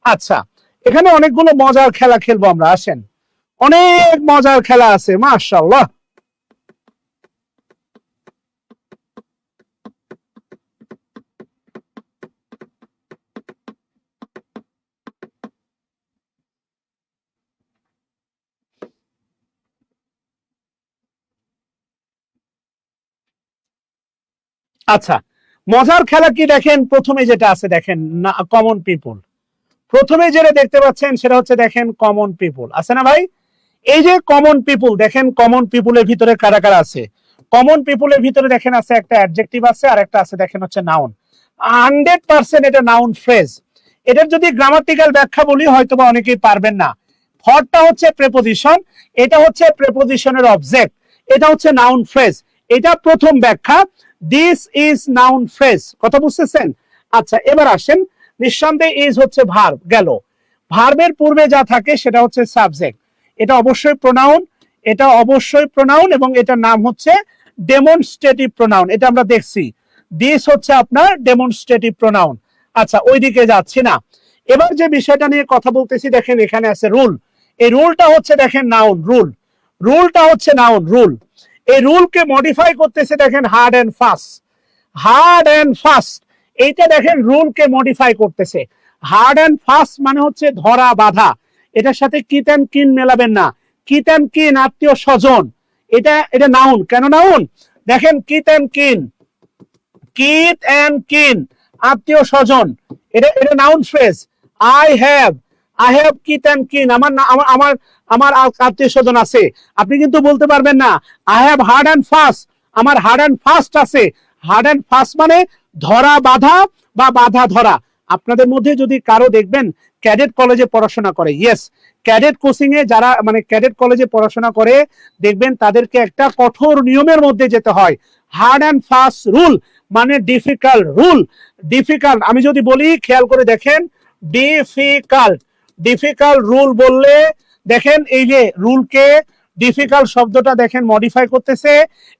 আচ্ছা, এখানে অনেকগুলো মজার খেলা খেলবো আমরা, আসেন। অনেক মজার খেলা আছে, মাশাআল্লাহ। আচ্ছা, মজার খেলা কি দেখেন, প্রথমে যেটা আছে দেখেন, কমন পিপল। প্রথমে যেটা দেখতে পাচ্ছেন সেটা হচ্ছে দেখেন কমন পিপল, আছে না ভাই? এই যে কমন পিপল, দেখেন কমন পিপলের ভিতরে কারা কারা আছে। কমন পিপলের ভিতরে দেখেন আছে একটা অ্যাডজেক্টিভ আছে, আর একটা আছে দেখেন হচ্ছে নাউন। 100% এটা নাউন ফ্রেজ। এটার যদি গ্রামাটিক্যাল ব্যাখ্যা বলি হয়তো বা অনেকেই পারবেন না। ফরটা হচ্ছে প্রেপোজিশন, এটা হচ্ছে প্রেপোজিশনের অবজেক্ট, এটা হচ্ছে নাউন ফ্রেজ। এটা প্রথম ব্যাখ্যা, দিস ইজ নাউন ফ্রেজ। কথা বুঝতেছেন? আচ্ছা, এবার আসেন, নিঃসন্দেহে ইজ হচ্ছে ভার্ব গেল। ভার্বের পূর্বে যা থাকে সেটা হচ্ছে সাবজেক্ট। এটা অবশ্যই প্রোনাউন, এটা অবশ্যই প্রোনাউন, এবং এটার নাম হচ্ছে ডেমনস্ট্রেটিভ প্রোনাউন। এটা আমরা দেখছি, দিস হচ্ছে আপনার ডেমনস্ট্রেটিভ প্রোনাউন। আচ্ছা, ওইদিকে যাচ্ছি না। এবার যে বিষয়টা নিয়ে কথা বলতেছি, দেখেন এখানে আছে রুল। এই রুলটা হচ্ছে দেখেন নাউন, রুল। রুলটা হচ্ছে নাউন, রুল। এই রুলকে মডিফাই করতেছে দেখেন hard and fast. Hard and fast, এইটা দেখেন রুলকে মডিফাই করতেছে। হার্ড এন্ড ফাস্ট মানে হচ্ছে ধরা বাধা। এটার সাথে কিট এন্ড কিন মেলাবেন না। কিট এন্ড কিন আত্মীয় স্বজন, এটা এটা নাউন। কেন নাউন? দেখেন kith and kin, kith and kin আত্মীয় স্বজন, এটা এটা noun phrase. I have kith and kin, আমার আমার আমার আমার আত্মীয় স্বজন আছে। আপনি কিন্তু বলতে পারবেন না I have hard and fast, আমার হার্ড এন্ড ফাস্ট আছে। হার্ড এন্ড ফাস্ট মানে ধরা বাধা বা বাধা ধরা। আপনাদের মধ্যে যদি কারো দেখবেন ক্যাডেট কলেজে পড়াশোনা করে, ইয়েস, ক্যাডেট কোচিং এ যারা মানে ক্যাডেট কলেজে পড়াশোনা করে, দেখবেন তাদেরকে একটা কঠোর নিয়মের মধ্যে যেতে হয়। হার্ড এন্ড ফাস্ট রুল মানে ডিফিকাল্ট রুল। ডিফিকাল্ট আমি যদি বলি, খেয়াল করে দেখেন, ডিফিকাল্ট, ডিফিকাল্ট রুল বললে দেখেন এই যে রুলকে, ডিফিকাল্ট শব্দটা দেখেন মডিফাই করতেছে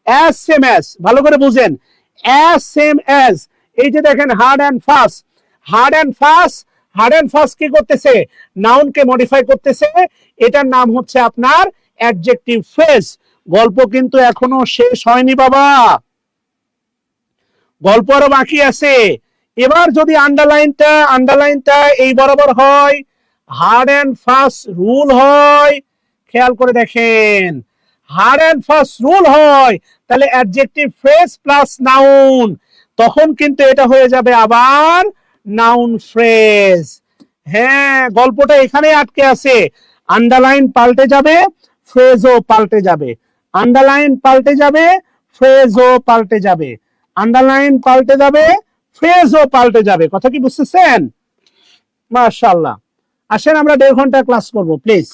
অ্যাজ সেম অ্যাজ। ভালো করে বুঝেন, অ্যাজ সেম অ্যাজ। এই যে দেখেন hard and fast, hard and fast, hard and fast কি করতেছে? নাউনকে মডিফাই করতেছে। এটার নাম হচ্ছে আপনার অ্যাডজেক্টিভ ফ্রেজ। গল্প কিন্তু এখনো শেষ হয়নি বাবা, গল্প আরো বাকি আছে। এবার যদি আন্ডারলাইনটা এই বরাবর হয়, হার্ড এন্ড ফাস্ট রুল হয়, খেয়াল করে দেখেন, হার্ড এন্ড ফাস্ট রুল হয়, তাহলে অ্যাডজেক্টিভ ফ্রেজ প্লাস নাউন, তখন কিন্তু এটা হয়ে যাবে আবার নাউন ফ্রেজ। হ্যাঁ, গল্পটা এখানে আটকে আছে। আন্ডারলাইন পাল্টে যাবে, ফ্রেজও পাল্টে যাবে। আন্ডারলাইন পাল্টে যাবে, ফ্রেজও পাল্টে যাবে। আন্ডারলাইন পাল্টে যাবে, ফ্রেজও পাল্টে যাবে। কথা কি বুঝতেছেন? মাশাআল্লাহ। আসেন আমরা 1.5 ঘন্টা ক্লাস করব প্লিজ।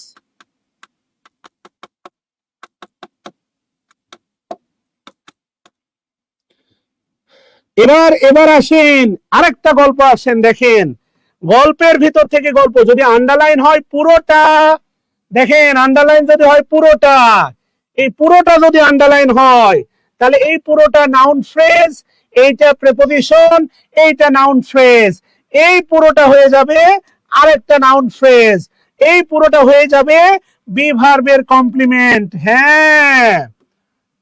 এবার এবার আসেন আরেকটা গল্প, আসেন দেখেন গল্পের ভিতর থেকে গল্প। যদি আন্ডারলাইন হয় পুরোটা, দেখেন আন্ডারলাইন যদি হয় পুরোটা, এই পুরোটা যদি আন্ডারলাইন হয়, তাহলে এই পুরোটা নাউন ফ্রেজ, এইটা প্রেপোজিশন, এইটা নাউন ফ্রেজ। এই পুরোটা হয়ে যাবে আরেকটা নাউন ফ্রেজ। এই পুরোটা হয়ে যাবে বি ভার্বের কমপ্লিমেন্ট। হ্যাঁ,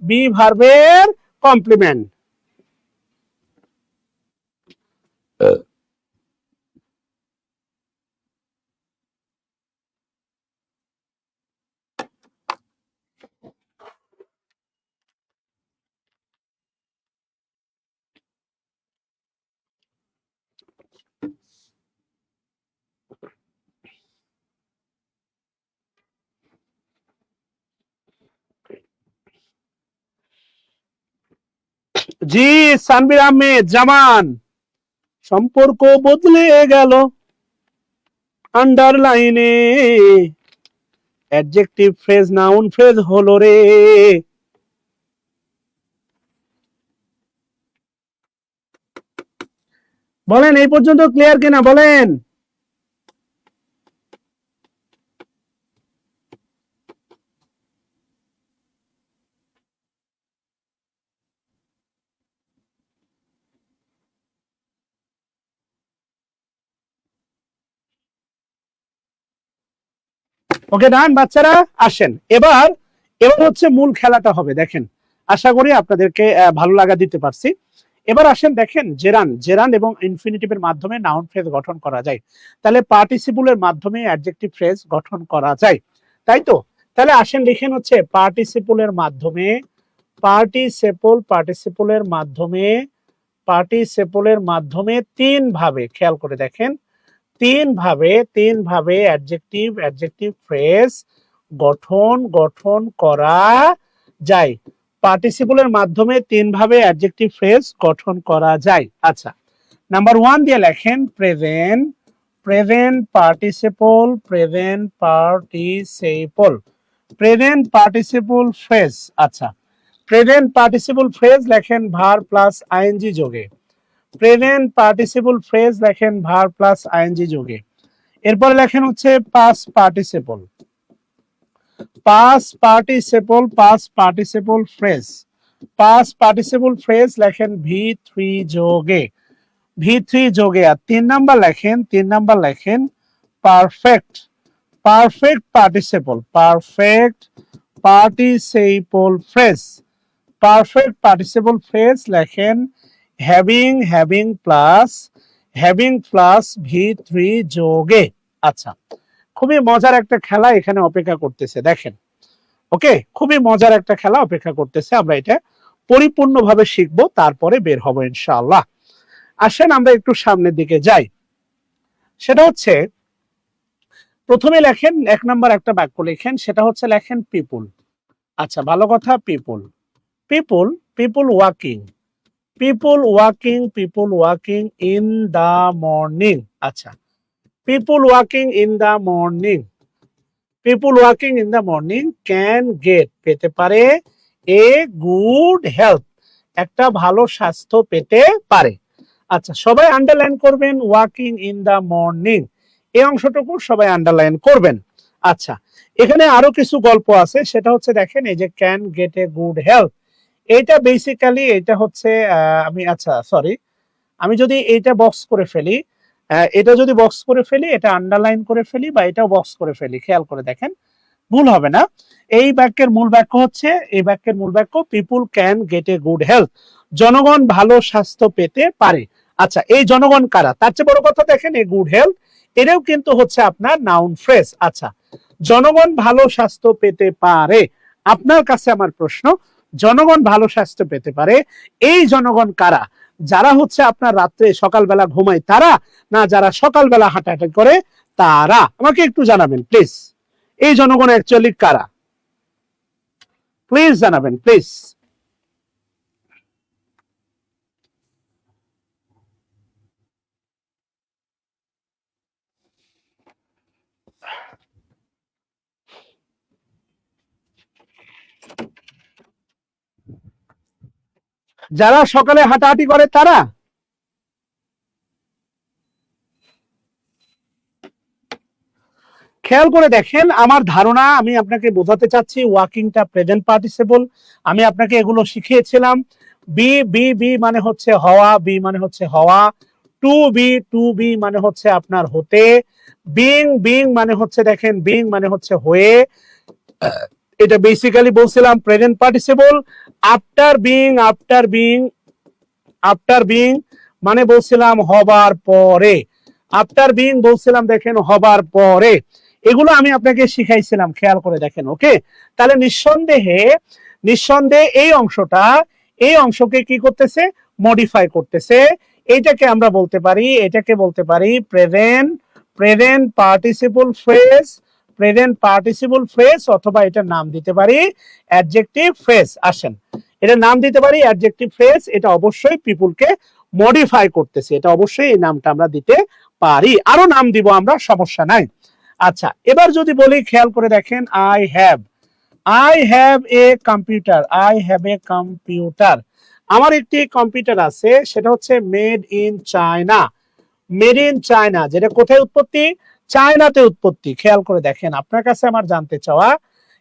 বি ভার্বের কমপ্লিমেন্ট। জি, সানবির আহমেদ জামান, সম্পর্ক বদলে গেল আন্ডারলাইনে, অ্যাডজেক্টিভ ফ্রেজ নাউন ফ্রেজ হলো রে। বলেন এই পর্যন্ত ক্লিয়ার কিনা বলেন? ওকে ডান বাচ্চারা, আসেন এবার এবার হচ্ছে মূল খেলাটা হবে। দেখেন আশা করি আপনাদেরকে ভালো লাগা দিতে পারছি। এবার আসেন দেখেন জেরান জেরান এবং ইনফিনিটিভের মাধ্যমে নাউন ফ্রেজ গঠন করা যায়, তাহলে পার্টিসিপলের মাধ্যমে অ্যাডজেক্টিভ ফ্রেজ গঠন করা যায়, তাই তো? তাহলে আসেন লিখেন হচ্ছে পার্টিসিপলের মাধ্যমে, পার্টিসিপলের মাধ্যমে, পার্টিসিপলের মাধ্যমে তিন ভাবে, খেয়াল করে দেখেন তিন ভাবে অ্যাডজেক্টিভ ফ্রেজ গঠন করা যায়। পার্টিসিপলের মাধ্যমে তিন ভাবে অ্যাডজেক্টিভ ফ্রেজ গঠন করা যায়। আচ্ছা, নাম্বার 1 দিয়ে লেখেন প্রেজেন্ট, প্রেজেন্ট পার্টিসিপল ফ্রেজ। আচ্ছা, প্রেজেন্ট পার্টিসিপল ফ্রেজ লেখেন ভার প্লাস আইএনজি যোগে, প্রেজেন্ট পার্টিসিপল ফ্রেজ লেখেন ভার প্লাস আইএনজি যোগে। এরপর লেখেন হচ্ছে পাস্ট পার্টিসিপল ফ্রেজ লেখেন V3 যোগে, আর 3 নাম্বার লেখেন পারফেক্ট পার্টিসিপল ফ্রেজ লেখেন হ্যাভিং প্লাস V3 যোগে। আচ্ছা, খুবই মজার একটা খেলা এখানে অপেক্ষা করতেছে, দেখেন ওকে, খুবই মজার একটা খেলা অপেক্ষা করতেছে। আমরা এটা পরিপূর্ণভাবে শিখবো, তারপরে বের হবো ইনশাআল্লাহ। আসেন আমরা একটু সামনের দিকে যাই। সেটা হচ্ছে প্রথমে লেখেন 1 নাম্বার একটা বাক্য লেখেন, সেটা হচ্ছে লেখেন পিপুল। আচ্ছা, ভালো কথা, people walking in the morning. আচ্ছা, people walking in the morning can get পেতে পারে এ গুড হেলথ একটা ভালো স্বাস্থ্য পেতে পারে। আচ্ছা, সবাই আন্ডারলাইন করবেন ওয়াকিং ইন দা মর্নিং, এই অংশটুকু সবাই আন্ডারলাইন করবেন। আচ্ছা, এখানে আরো কিছু গল্প আছে, সেটা হচ্ছে দেখেন এই যে can get a good health, এটা বেসিক্যালি এটা হচ্ছে আমি যদি এইটা বক্স করে ফেলি, এটা আন্ডারলাইন করে ফেলি বা এটাও বক্স করে ফেলি, খেয়াল করে দেখেন ভুল হবে না। এই বাক্যের মূল বাক্য হচ্ছে, people can get a good health, জনগণ ভালো স্বাস্থ্য পেতে পারে। আচ্ছা, এই জনগণ কারা? তার চেয়ে বড় কথা দেখেন এই গুড হেলথ, এটাও কিন্তু হচ্ছে আপনার নাউন ফ্রেজ। আচ্ছা, জনগণ ভালো স্বাস্থ্য পেতে পারে। আপনার কাছে আমার প্রশ্ন, জনগণ ভালো স্বাস্থ্য পেতে পারে, এই জনগণ কারা? যারা হচ্ছে আপনার রাত্রে সকালবেলা ঘুমায় তারা, না যারা সকালবেলা হাঁটাহাঁটি করে তারা? আমাকে একটু জানাবেন প্লিজ, এই জনগণ অ্যাকচুয়ালি কারা? প্লিজ জানাবেন প্লিজ। যারা সকালে হাঁটাহাঁটি করে তারা? খেয়াল করে দেখেন, আমার ধারণা, আমি আপনাকে বোঝাতে চাচ্ছি ওয়াকিংটা প্রেজেন্ট পার্টিসিপল, আমি আপনাকে এগুলো শিখিয়েছিলাম। বি মানে হচ্ছে হওয়া, টু বি মানে হচ্ছে আপনার হতে, বিং মানে হচ্ছে দেখেন বিং মানে হচ্ছে হয়ে, এটা বেসিক্যালি বলছিলাম প্রেজেন্ট পার্টিসিপল। আফটার বিং মানে বলছিলাম হবার পরে, দেখেন হবার পরে, এগুলো আমি আপনাকে শিখাইছিলাম, খেয়াল করে দেখেন। ওকে, তাহলে নিঃসন্দেহে এই অংশকে কি করতেছে? মডিফাই করতেছে। এটাকে আমরা বলতে পারি প্রেজেন্ট পার্টিসিপল ফ্রেজ, অথবা এটার নাম দিতে পারি অ্যাডজেক্টিভ ফ্রেজ। আসেন, এটার নাম দিতে পারি অ্যাডজেক্টিভ ফ্রেজ, এটা অবশ্যই পিপুলকে মডিফাই করতেছে, এটা অবশ্যই এই নামটা আমরা দিতে পারি, আরো নাম দিব আমরা, সমস্যা নাই। আচ্ছা, এবার যদি বলি, খেয়াল করে দেখেন, আই হ্যাভ এ কম্পিউটার, আমার একটি কম্পিউটার আছে, সেটা হচ্ছে মেড ইন চায়না, যেটা কোথায় উৎপত্তি? চায়নাতে উৎপত্তি। খেয়াল করে দেখেন, আপনার কাছে আমার জানতে চাওয়া,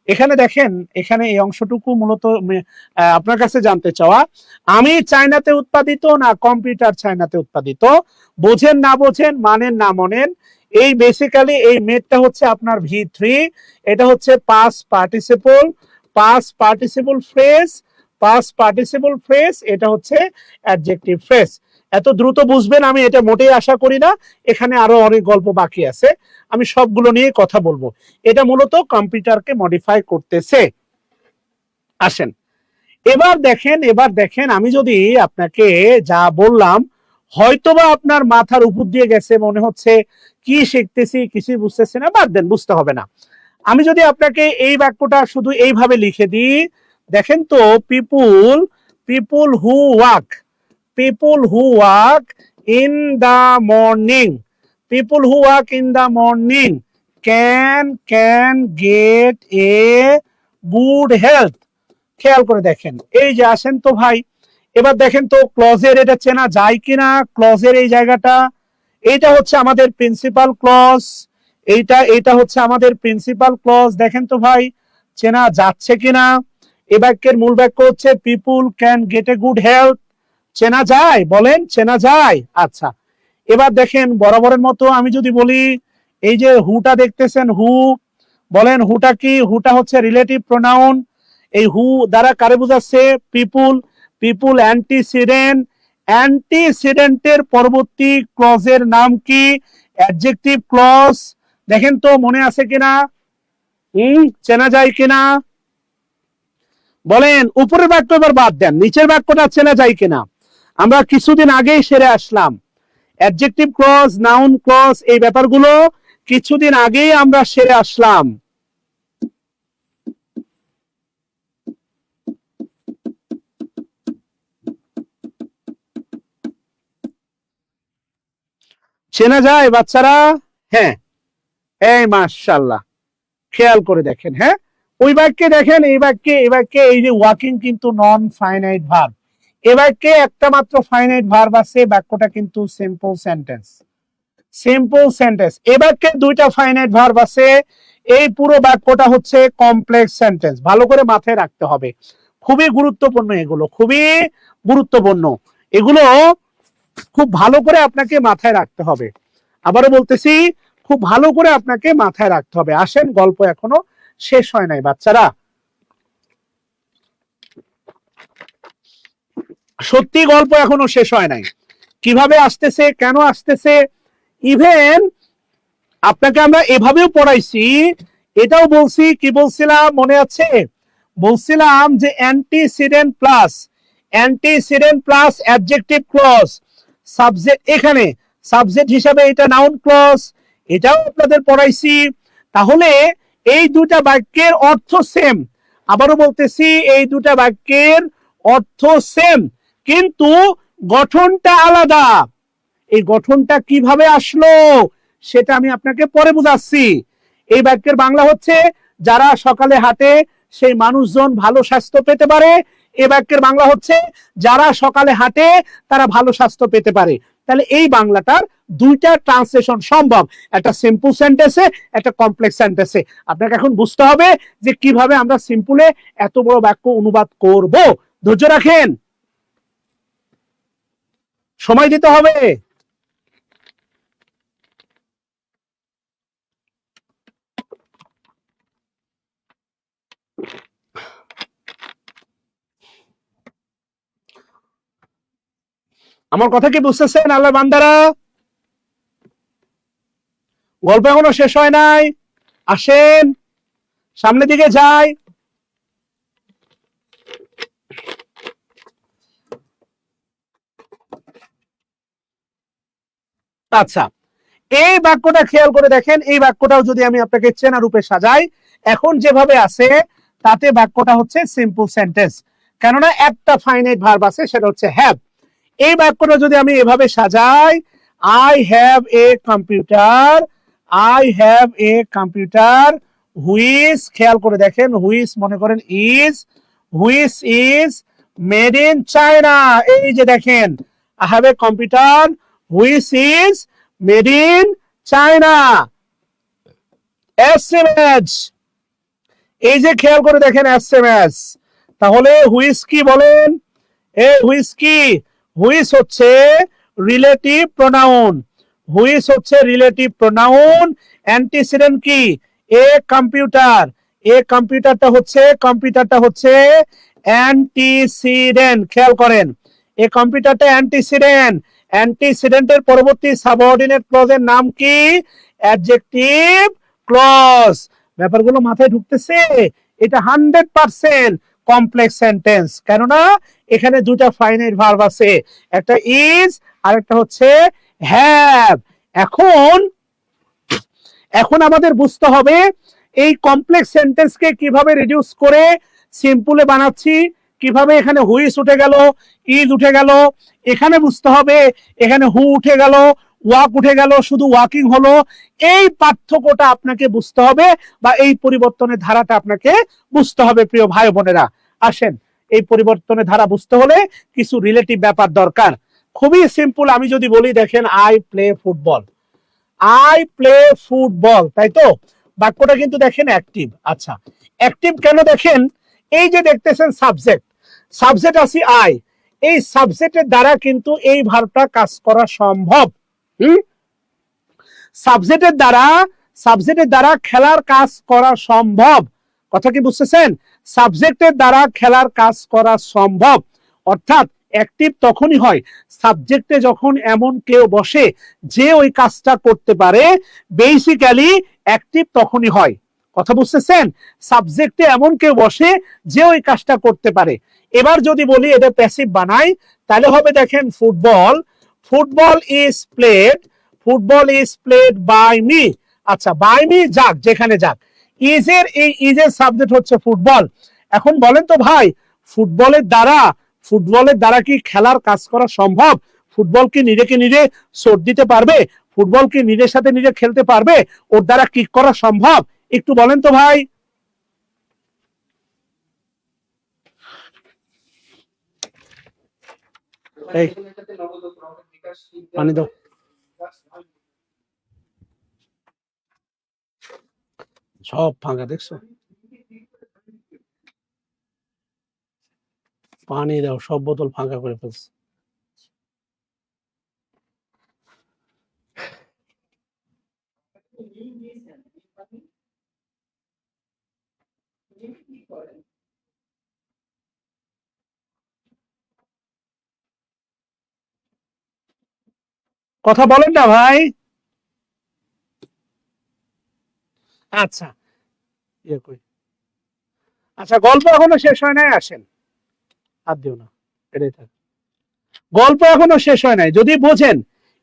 এখানে দেখেন, এখানে এই অংশটুকু মূলত আপনার কাছে জানতে চাওয়া, আমি চায়নাতে উৎপাদিত না কম্পিউটার চায়নাতে উৎপাদিত? বোঝেন না বোঝেন, মানেন না মানেন, এই বেসিক্যালি এই মেডটা হচ্ছে আপনার V3, এটা হচ্ছে past participle, past participle phrase, past participle phrase, এটা হচ্ছে অ্যাডজেক্টিভ ফ্রেজ। এত দ্রুত বুঝবেন আমি এটা মোটেই আশা করি না, এখানে আরো অনেক গল্প বাকি আছে, আমি সবগুলো নিয়ে কথা বলবো। এটা মূলত কম্পিউটারকে মডিফাই করতেছে। আসেন এবার দেখেন আমি যদি আপনাকে যা বললাম হয়তোবা আপনার মাথার উপর দিয়ে গেছে, মনে হচ্ছে কি শিখতেছি কিছুই বুঝতেছি না, বাদ দেন, বুঝতে হবে না। আমি যদি আপনাকে এই বাক্যটা শুধু এইভাবে লিখে দিই, দেখেন তো, পিপুল পিপুল হু walk, people who work in the morning, people who work in the morning can get a good health। খেয়াল করে দেখেন, এই যে আসেন তো ভাই, এবার দেখেন তো ক্লজের এটা চেনা যায় কিনা, ক্লজের এই জায়গাটা, এইটা হচ্ছে আমাদের প্রিন্সিপাল ক্লজ, এইটা হচ্ছে আমাদের প্রিন্সিপাল ক্লজ, দেখেন তো ভাই চেনা যাচ্ছে কিনা। এই বাক্যের মূল বাক্য হচ্ছে people can get a good health, চেনা যায়, বলেন চেনা যায়। আচ্ছা, এবার দেখেন বরাবরের মতো আমি যদি বলি, এই যে হুটা দেখতেছেন, হু, বলেন হুটা কি? হুটা হচ্ছে রিলেটিভ প্রোনাউন। এই হু দ্বারা কারে বোঝাচ্ছে? পিপুল। পিপুল অ্যান্টিসিডেন্ট, অ্যান্টিসিডেন্টের পরবর্তী ক্লজের নাম কি? Adjective clause. দেখেন তো মনে আছে কিনা, চেনা যায় কিনা, বলেন। উপরের বাক্য এবার বাদ দেন, নিচের বাক্যটা চেনা যায় কিনা? আমরা কিছুদিন আগেই সেরে আসলাম অ্যাডজেক্টিভ ক্লজ, নাউন ক্লজ, এই ব্যাপারগুলো কিছুদিন আগেই আমরা সেরে আসলাম। চেনা যায় বাচ্চারা? হ্যাঁ, এই মাশাআল্লাহ, খেয়াল করে দেখেন। হ্যাঁ, ওই বাক্যে দেখেন, এই বাক্যে এই যে ওয়াকিং কিন্তু নন ফাইনাইট ভার্ব, এ বাক্যে একটা মাত্র ফাইনাইট ভার্ব আছে, বাক্যটা কিন্তু সিম্পল সেন্টেন্স, সিম্পল সেন্টেন্স। এ বাক্যে দুইটা ফাইনাইট ভার্ব আছে, এই পুরো বাক্যটা হচ্ছে কমপ্লেক্স সেন্টেন্স। ভালো করে মাথায় রাখতে হবে, খুবই গুরুত্বপূর্ণ এগুলো, খুবই গুরুত্বপূর্ণ এগুলো, খুব ভালো করে আপনাকে মাথায় রাখতে হবে। আবারও বলতেছি, খুব ভালো করে আপনাকে মাথায় রাখতে হবে। আসেন, গল্প এখনো শেষ হয় নাই বাচ্চারা, সত্যি গল্প এখনো শেষ হয় নাই। কিভাবে আসতেছে, কেন আসতেছে, ইভেন আপনাকে আমরা এভাবেও পড়াইছি, এটাও বলছি, কি বলছিলাম মনে আছে? বলছিলাম যে antecedent plus adjective clause, subject, এখানে সাবজেক্ট হিসাবে এটা নাউন ক্লজ, এটাও আপনাদের পড়াইছি। তাহলে এই দুটা বাক্যের অর্থ সেম, আবারও বলতেছি, এই দুটা বাক্যের অর্থ সেম, কিন্তু গঠনটা আলাদা। এই গঠনটা কিভাবে আসলো সেটা আমি আপনাকে পরে বুঝাচ্ছি। এই বাক্যের বাংলা হচ্ছে, যারা সকালে হাঁটে সেই মানুষজন ভালো স্বাস্থ্য পেতে পারে। এই বাক্যের বাংলা হচ্ছে, যারা সকালে হাঁটে তারা ভালো স্বাস্থ্য পেতে পারে। তাহলে এই বাংলাটার দুইটা ট্রান্সলেশন সম্ভব, একটা সিম্পল সেন্টেন্সে, একটা কমপ্লেক্স সেন্টেন্সে। আপনাকে এখন বুঝতে হবে যে কিভাবে আমরা সিম্পলে এত বড় বাক্য অনুবাদ করব। ধৈর্য রাখেন, সময় দিতে হবে। আমার কথা কি বুঝতেছেন আল্লাহ বান্দারা? গল্প এখনো শেষ হয় নাই, আসেন সামনের দিকে যাই। আচ্ছা, এই বাক্যটা খেয়াল করে দেখেন, এই বাক্যটাও যদি আমি আপনাকে চেনা রূপে সাজাই, এখন যেভাবে আছে তাতে বাক্যটা হচ্ছে সিম্পল সেন্টেন্স, কেননা একটা ফাইনাইট ভার্ব আছে, সেটা হচ্ছে হ্যাভ। এই বাক্যটা যদি আমি এভাবে সাজাই, I have a computer, I have a computer which, খেয়াল করে দেখেন, হুইচ মনে করেন is, which is made in China. এই যে দেখেন, I have a computer which is made in China. SMS, এই যে খেয়াল করে দেখেন এসএমএস, তাহলে হুইচ কি বলেন? এই হুইচ কি? হুইচ হচ্ছে রিলেটিভ প্রোনাউন, হুইচ হচ্ছে রিলেটিভ প্রোনাউন, অ্যান্টিসিডেন্ট কি এ কম্পিউটার, এ কম্পিউটারটা হচ্ছে অ্যান্টিসিডেন্ট। খেয়াল করেন এই কম্পিউটারটা অ্যান্টিসিডেন্ট, অ্যান্টিসিডেন্টের পরবর্তী সাবঅর্ডিনেট ক্লজের নাম কি অ্যাডজেক্টিভ ক্লজ। ব্যাপারগুলো মাথায় ঢুকতেছে? এটা 100% কমপ্লেক্স সেন্টেন্স, কেননা এখানে দুটা ফাইনাইট ভার্ব আছে, একটা ইজ আর একটা হচ্ছে হ্যাভ। এখন এখন আমাদের বুঝতে হবে এই কমপ্লেক্স সেন্টেন্সকে কিভাবে রিডিউস করে সিম্পলে বানাচ্ছি, কিভাবে এখানে হুইস উঠে গেল, ইজ উঠে গেল, এখানে বুঝতে হবে এখানে হু উঠে গেল, ওয়াক উঠে গেল, শুধু ওয়াকিং হলো। এই পার্থক্যটা আপনাকে বুঝতে হবে বা এই পরিবর্তনের ধারাটা আপনাকে বুঝতে হবে প্রিয় ভাই বোনেরা। আসেন, এই পরিবর্তনের ধারা বুঝতে হলে কিছু রিলেটিভ ব্যাপার দরকার। খুবই সিম্পল, আমি যদি বলি দেখেন I play football, I play football, তাই তো? বাক্যটা কিন্তু দেখেন অ্যাক্টিভ। আচ্ছা, অ্যাক্টিভ কেন? দেখেন এই যে দেখতেছেন সাবজেক্ট, সাবজেক্ট আছে আই, এই সাবজেক্টের দ্বারা কিন্তু এই ভার্বটা কাজ করা সম্ভব। সাবজেক্টের দ্বারা খেলার কাজ করা সম্ভব। কথা কি বুঝতেছেন? সাবজেক্টের দ্বারা খেলার কাজ করা সম্ভব। অর্থাৎ অ্যাক্টিভ তখনই হয় সাবজেক্টে যখন এমন কেউ বসে যে ওই কাজটা করতে পারে, বেসিক্যালি অ্যাক্টিভ তখনই হয়। কথা বুঝতেছেন? সাবজেক্টে এমন কেউ বসে যে ওই কাজটা করতে পারে। এবার যদি বলি এটা প্যাসিভ বানাই, তাহলে হবে দেখেন football, football is played, football is played by me. আচ্ছা, বাই মি যাক, যেখানে যাক, ইজের এই ইজের সাবজেক্ট হচ্ছে ফুটবল। এখন বলেন তো ভাই, ফুটবলের দ্বারা কি খেলার কাজ করা সম্ভব? ফুটবল কি নিজেকে নিজে শট দিতে পারবে? ফুটবল কি নিজের সাথে নিজে খেলতে পারবে? ওর দ্বারা কিক করা সম্ভব? একটু বলেন তো ভাই। এই পানি দাও। সব ফাঁকা দেখছো? পানি দাও, সব বোতল ফাঁকা করে ফেলছে। কথা বলেন না ভাই। আচ্ছা, আচ্ছা, গল্প এখনো শেষ হয় নাই, আসেন হাত দিও না, এটাই থাক। গল্প এখনো শেষ হয় নাই। যদি বোঝেন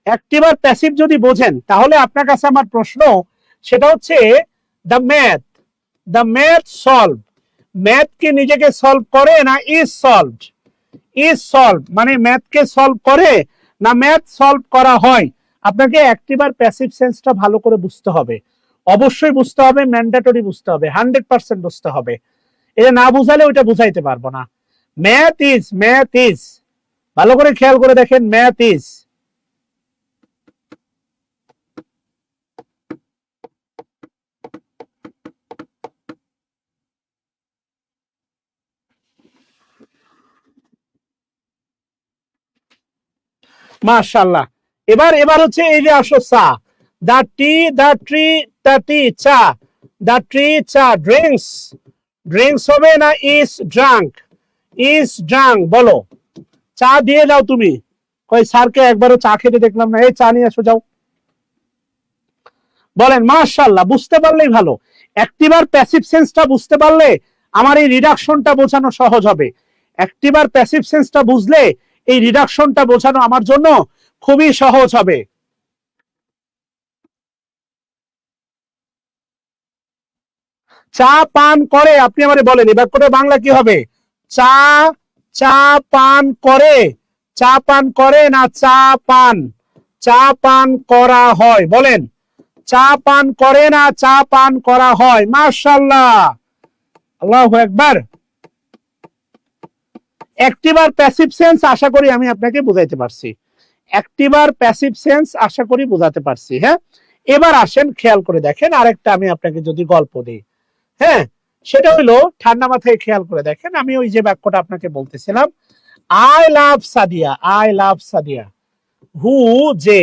অ্যাক্টিভ আর প্যাসিভ যদি বোঝেন, তাহলে আপনার কাছে আমার প্রশ্ন সেটা হচ্ছে দ্য ম্যাথ সলভ, ম্যাথ কি নিজেকে সলভ করে না ইজ সলভড? ইজ সলভ মানে ম্যাথকে সলভ করে না ম্যাথ সলভ করা হয়? আপনাকে অ্যাক্টিভ আর প্যাসিভ সেন্সটা ভালো করে বুঝতে হবে, অবশ্যই বুঝতে হবে, ম্যান্ডেটরি বুঝতে হবে, 100% বুঝতে হবে। এটা না বুঝালে ওইটা বুঝাইতে পারবো না। ম্যাথ ইজ, ভালো করে খেয়াল করে দেখেন, ম্যাথ ইজ। মাশাআল্লাহ। এবার হচ্ছে এই যে আসো চা, দ্য ট্রি চা, দ্য ট্রি চা ড্রিঙ্কস হবে না ইজ ড্রাঙ্ক? বলো, চা দিয়ে দাও তুমি। কই স্যারকে একবারও চা খেতে দেখলাম না, এই চা নিয়ে আসো যাও। বলেন মাশাআল্লাহ, বুঝতে পারলেই ভালো। অ্যাক্টিভ আর প্যাসিভ সেন্সটা বুঝতে পারলে আমার এই রিডাকশনটা বোঝানো সহজ হবে। অ্যাক্টিভ আর প্যাসিভ সেন্সটা বুঝলে এই রিডাকশনটা বোঝানো আমার জন্য খুবই সহজ হবে। চা পান করে, আপনি আমারে বলেন এই বাক্যটা বাংলা কি হবে? চা চা পান করে, চা পান করে না চা পান করা হয়? বলেন, চা পান করে না চা পান করা হয়? মাশাআল্লাহ, আল্লাহু আকবার। অ্যাক্টিভ আর প্যাসিভ সেন্স আশা করি আমি আপনাকে বোঝাইতে পারছি, অ্যাক্টিভ আর প্যাসিভ সেন্স আশা করি বোঝাতে পারছি। হ্যাঁ, এবার আসেন খেয়াল করে দেখেন আরেকটা আমি আপনাকে যদি গল্প দিই, হ্যাঁ, সেটা হলো ঠান্ডা মাথায় খেয়াল করে দেখেন, আমি ওই যে বাক্যটা আপনাকে বলতেছিলাম, আই লাভ সাদিয়া হু যে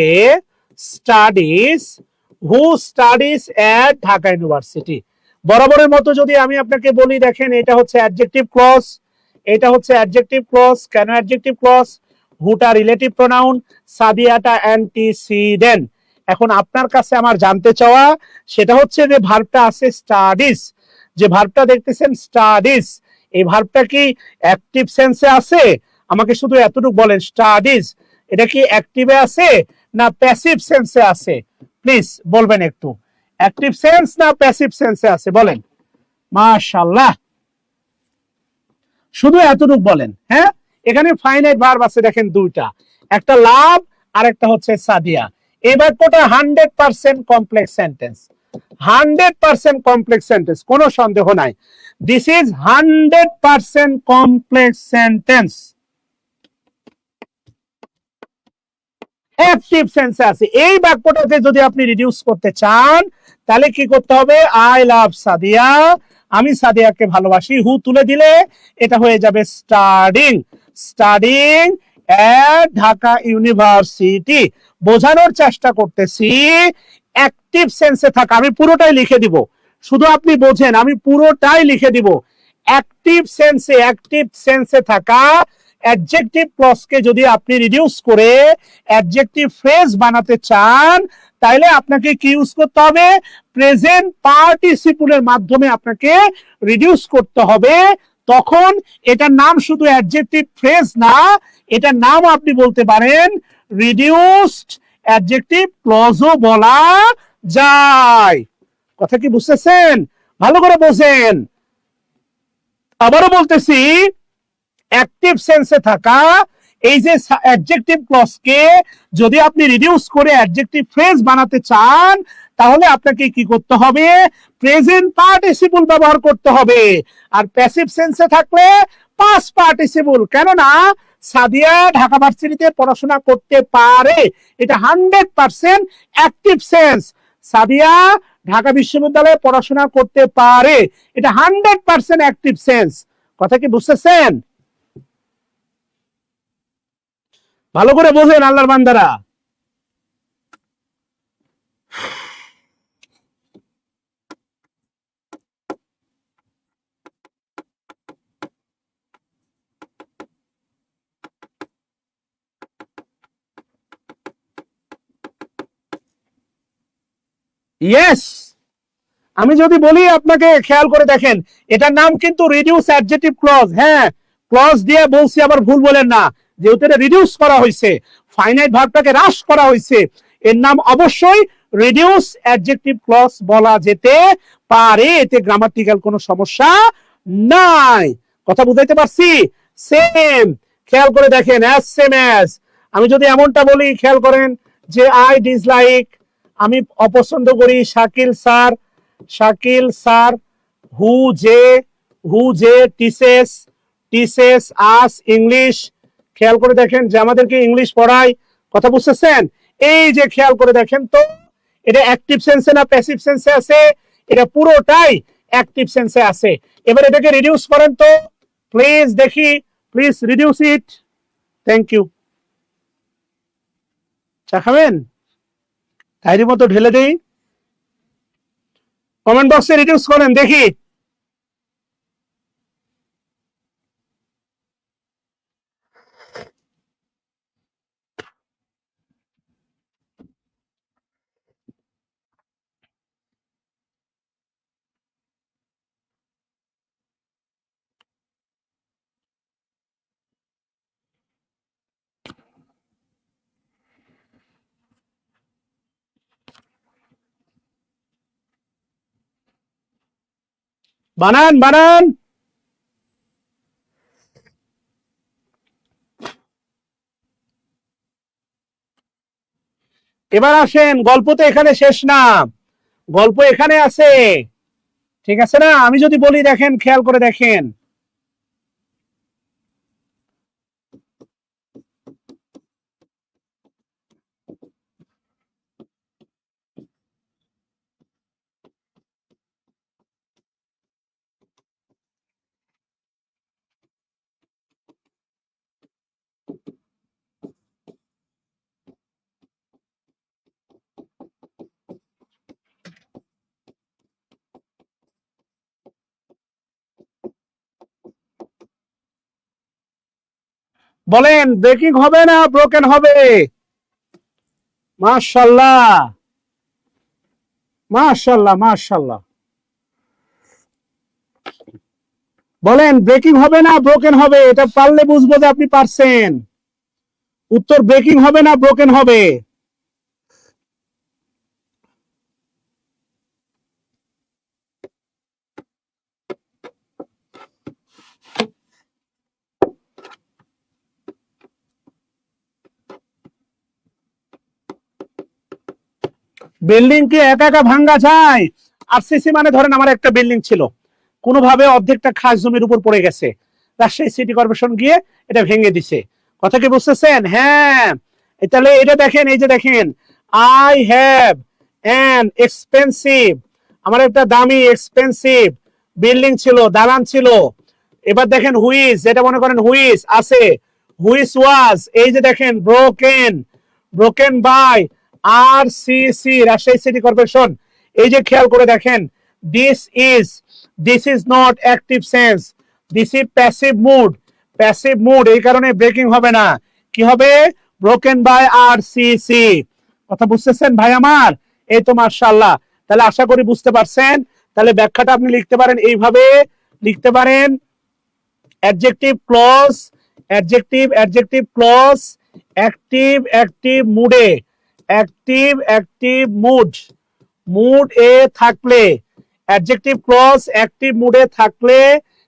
স্টাডিজ, হু স্টাডিজ এট ঢাকা ইউনিভার্সিটি। বরাবরের মতো যদি আমি আপনাকে বলি, দেখেন এটা হচ্ছে অ্যাডজেক্টিভ ক্লজ, এটা হচ্ছে অ্যাডজেক্টিভ ক্লজ। কেন অ্যাডজেক্টিভ ক্লজ? হুটা রিলেটিভ প্রোনাউন, সাদিয়াটা অ্যান্টিসিডেন্ট। এখন আপনার কাছে আমার জানতে চাওয়া সেটা হচ্ছে যে ভার্বটা আছে স্টাডিজ, যে ভার্বটা দেখতেছেন স্টাডিজ, এই ভার্বটা কি অ্যাক্টিভ সেন্সে আছে? আমাকে শুধু এতটুকু বলেন, স্টাডিজ এটা কি অ্যাক্টিভে আছে না প্যাসিভ সেন্সে আছে? প্লিজ বলবেন একটু, অ্যাক্টিভ সেন্স না প্যাসিভ সেন্সে আছে বলেন। মাশাআল্লাহ, শুধু এতটুকু বলেন। হ্যাঁ, এখানে ফাইনাইট ভার্ব আছে দেখেন দুইটা, একটা লাভ আর একটা হচ্ছে সাদিয়া। এই বাক্যটা 100% কমপ্লেক্স সেন্টেন্স, 100% কমপ্লেক্স সেন্টেন্স, কোনো সন্দেহ নাই। This is 100% complex sentence, active সেন্সে আছে। এই বাক্যটাকে যদি আপনি রিডিউস করতে চান তাহলে কি করতে হবে? আই লাভ সাদিয়া, আমি সাদিয়াকে ভালোবাসি, হু তুলে দিলে এটা হয়ে যাবে স্টাডিং, স্টাডিং এট ঢাকা ইউনিভার্সিটি। বোঝানোর চেষ্টা করতেছি অ্যাক্টিভ সেন্সে থাকা, আমি পুরোটাই লিখে দিব, শুধু আপনি বোঝেন, আমি পুরোটাই লিখে দিব। অ্যাক্টিভ সেন্সে, অ্যাক্টিভ সেন্সে থাকা অ্যাডজেক্টিভ ক্লজকে যদি আপনি রিডিউস করে অ্যাডজেক্টিভ ফ্রেজ বানাতে চান তাহলে আপনাকে কি ইউজ করতে হবে? প্রেজেন্ট পার্টিসিপলের মাধ্যমে আপনাকে রিডিউস করতে হবে। তখন এটার নাম শুধু অ্যাডজেক্টিভ ফ্রেজ না, এটার নাম আপনি বলতে পারেন রিডিউসড অ্যাডজেক্টিভ ক্লজও বলা যায়। কথা কি বুঝতেছেন? ভালো করে বোঝেন। আবারও বলতেছি, অ্যাক্টিভ সেন্সে থাকা এই যে অ্যাডজেক্টিভ ক্লজকে যদি আপনি রিডিউস করে অ্যাডজেক্টিভ ফ্রেজ বানাতে চান তাহলে আপনাকে কি করতে হবে? প্রেজেন্ট পার্টিসিপল ব্যবহার করতে হবে। আর প্যাসিভ সেন্সে থাকলে পাস্ট পার্টিসিপল, কেননা সাদিয়া ঢাকা ভার্সিটিতে পড়াশোনা করতে পারে, এটা 100% অ্যাক্টিভ সেন্স। সাদিয়া ঢাকা বিশ্ববিদ্যালয়ে পড়াশোনা করতে পারে, এটা 100% অ্যাক্টিভ সেন্স। কথা কি বুঝতেছেন? ভালো করে বোঝেন আল্লাহর বান্দারা। ইয়েস, আমি যদি বলি আপনাকে খেয়াল করে দেখেন, এটার নাম কিন্তু রিডিউস অ্যাডজেক্টিভ ক্লজ। হ্যাঁ, ক্লজ দিয়ে বলছি, আবার ভুল বলেন না, যেহেতু এটা রিডিউস করা হয়েছে, ফাইনাইট ভার্বটাকে হ্রাস করা হয়েছে, এর নাম অবশ্যই রিডিউস অ্যাডজেক্টিভ ক্লজ বলা যেতে পারে, এতে গ্রামাটিক্যাল কোনো সমস্যা নাই। কথা বুঝাইতে পারছি? সেম, খেয়াল করে দেখেন, অ্যাজ সেম অ্যাজ। আমি যদি এমনটা বলি, খেয়াল করেন যে আই ডিসলাইক, আমি অপছন্দ করি শাকিল স্যার, শাকিল স্যার, হু যে, হু যে টিচেস, টিচেস আস ইংলিশ। খেয়াল করে দেখেন যে আমাদেরকে ইংলিশ পড়ায়। কথা বুঝতেছেন? এই যে খেয়াল করে দেখেন তো, এটা অ্যাক্টিভ সেন্সে না প্যাসিভ সেন্সে আছে? এটা পুরোটাই অ্যাক্টিভ সেন্সে আছে। এবার এটাকে রিডিউস করেন তো প্লিজ, দেখি, please reduce it. Thank you. চা খাবেন? ডায়েরি মতো ঢেলে দেই, কমেন্ট বক্সে রিডিউস করেন দেখি। বানান বানান। এবার আসেন, গল্প তো এখানে শেষ না, গল্প এখানে আছে, ঠিক আছে না? আমি যদি বলি, দেখেন খেয়াল করে দেখেন, বলেন ব্রেকিং হবে না ব্রোকেন হবে? মাশাআল্লাহ, মাশাআল্লাহ, মাশাআল্লাহ। বলেন ব্রেকিং হবে না ব্রোকেন হবে? এটা পারলে বুঝবো যে আপনি পারছেন। উত্তর ব্রেকিং হবে না ব্রোকেন হবে? বিল্ডিং কি একা একা ভাঙ্গা যায়? আরসিসি মানে ধরেন আমার একটা বিল্ডিং ছিল, কোনোভাবে অর্ধেকটা খাস জমির উপর পড়ে গেছে, রাজশাহী সিটি কর্পোরেশন গিয়ে এটা ভেঙে দিছে। কথা কি বুঝতেছেন? হ্যাঁ। তাহলে এটা দেখেন, এই যে দেখেন, আই হ্যাভ অ্যান এক্সপেন্সিভ, আমার একটা দামি এক্সপেন্সিভ বিল্ডিং ছিল, দালান ছিল। এবার দেখেন হুইজ, যেটা মনে করেন হুইজ আছে, হুইজ ওয়াজ, এই যে দেখেন broken, broken by RCC, Rajshahi city corporation. এই যে খেয়াল করে দেখেন, this is not active sense, this is passive mood, passive mood, এই কারণে ব্রেকিং হবে না। কি হবে? Broken by RCC. কথা বুঝতেছেন ভাই আমার? এই তো মাশাআল্লাহ। তাহলে আশা করি বুঝতে পারছেন। তাহলে ব্যাখ্যাটা আপনি লিখতে পারেন এইভাবে, লিখতে পারেন adjective clause, adjective clause, active মুডে, অ্যাক্টিভ মুড, মুড এ থাকলে, অ্যাডজেক্টিভ ক্লজ অ্যাক্টিভ মুডে থাকলে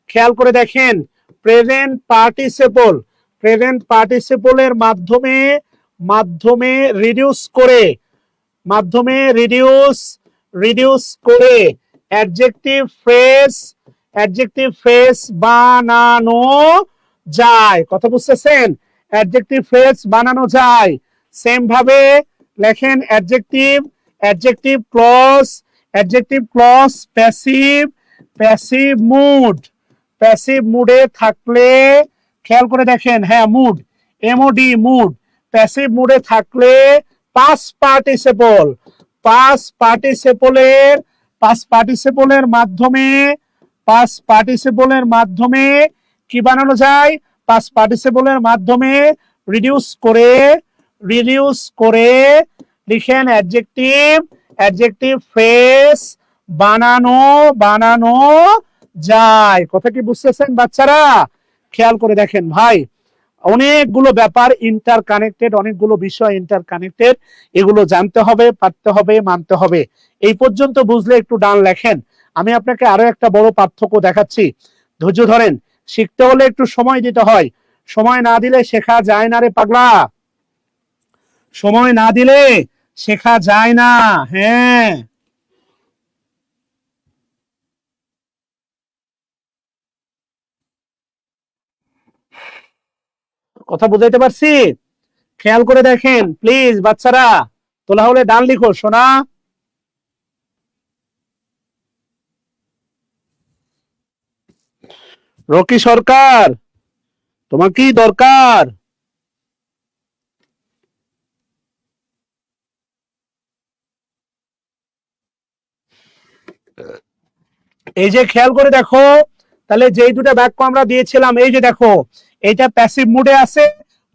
খেয়াল করে দেখেন প্রেজেন্ট পার্টিসিপলের মাধ্যমে, মাধ্যমে রিডিউস করে, মাধ্যমে রিডিউস করে অ্যাডজেক্টিভ ফ্রেজ বানানো যায়। কথা বুঝতেছেন? অ্যাডজেক্টিভ ফ্রেজ বানানো যায়। সেম ভাবে লেখেন adjective clause passive mood, passive মুডে থাকলে খেয়াল করে দেখেন, হ্যাঁ মুড, এমওডি মুড, প্যাসিভ মুডে থাকলে পাস্ট পার্টিসিপলের মাধ্যমে, পাস্ট পার্টিসিপলের মাধ্যমে কি বানানো যায়? পাস্ট পার্টিসিপলের মাধ্যমে রিডিউস করে লিখেন অ্যাডজেক্টিভ ফ্রেজ বানানো যায়। কথা কি বুঝতেছেন বাচ্চারা? খেয়াল করে দেখেন ভাই, অনেকগুলো ব্যাপার ইন্টার কানেক্টেড, অনেকগুলো বিষয় ইন্টার কানেক্টেড, এগুলো জানতে হবে, পারতে হবে, মানতে হবে। এই পর্যন্ত বুঝলে একটু ডান লেখেন। আমি আপনাকে আরো একটা বড় পার্থক্য দেখাচ্ছি, ধৈর্য ধরেন। শিখতে হলে একটু সময় দিতে হয়, সময় না দিলে শেখা যায় না রে পাগলা, সময় না দিলে শেখা যায় না। হ্যাঁ, কথা বুঝাইতে পারছি? খেয়াল করে দেখেন প্লিজ বাচ্চারা, তোলা হলে ডান লিখো সোনা। রকি সরকার, তোমার কি দরকার? এই যে খেয়াল করে দেখো, তাহলে যেই দুটো বাক্য আমরা দিয়েছিলাম, এই যে দেখো, এটা প্যাসিভ মুডে আছে,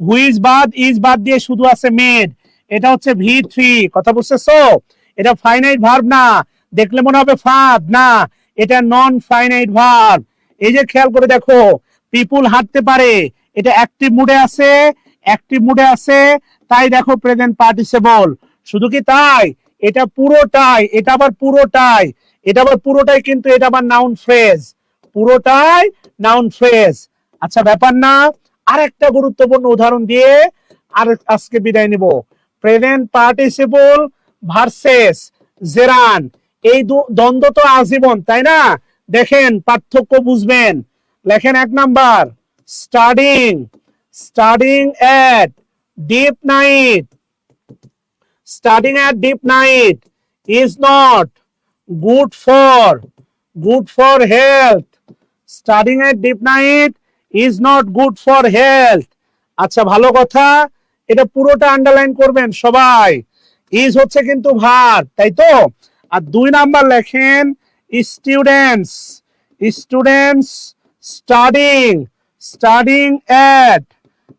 হুইজ বাদ ইজ বাদ দিয়ে শুধু আছে মেড, এটা হচ্ছে V3। কথা বুঝতেছো? এটা ফাইনাইট ভার্ব না, দেখলে মনে হবে ফাদ না, এটা নন ফাইনাইট ভার্ব। এই যে খেয়াল করে দেখো, পিপুল হাঁটতে পারে, এটা অ্যাক্টিভ মুডে আছে, তাই দেখো প্রেজেন্ট পার্টিসিপল। শুধু কি তাই? এটা পুরোটাই, এটা আবার পুরোটাই কিন্তু এটা আবার নাউন ফ্রেজ, পুরোটাই নাউন ফ্রেজ। আচ্ছা ব্যাপার না। আরেকটা গুরুত্বপূর্ণ উদাহরণ দিয়ে আর আজকে বিদায় নিব। প্রেজেন্ট পার্টিসিপল ভার্সেস জেরান, এই দ্বন্দ্ব তো আজীবন, তাই না? দেখেন পার্থক্য বুঝবেন। লেখেন 1 number, studying at deep night, studying at deep night is not good for health, studying at deep night is not good for health। আচ্ছা ভালো কথা, এটা পুরোটা আন্ডারলাইন করবেন সবাই। ইজ হচ্ছে কিন্তু ভার্ব, তাই তো? আর 2 নাম্বার লেখেন students, students studying, studying at,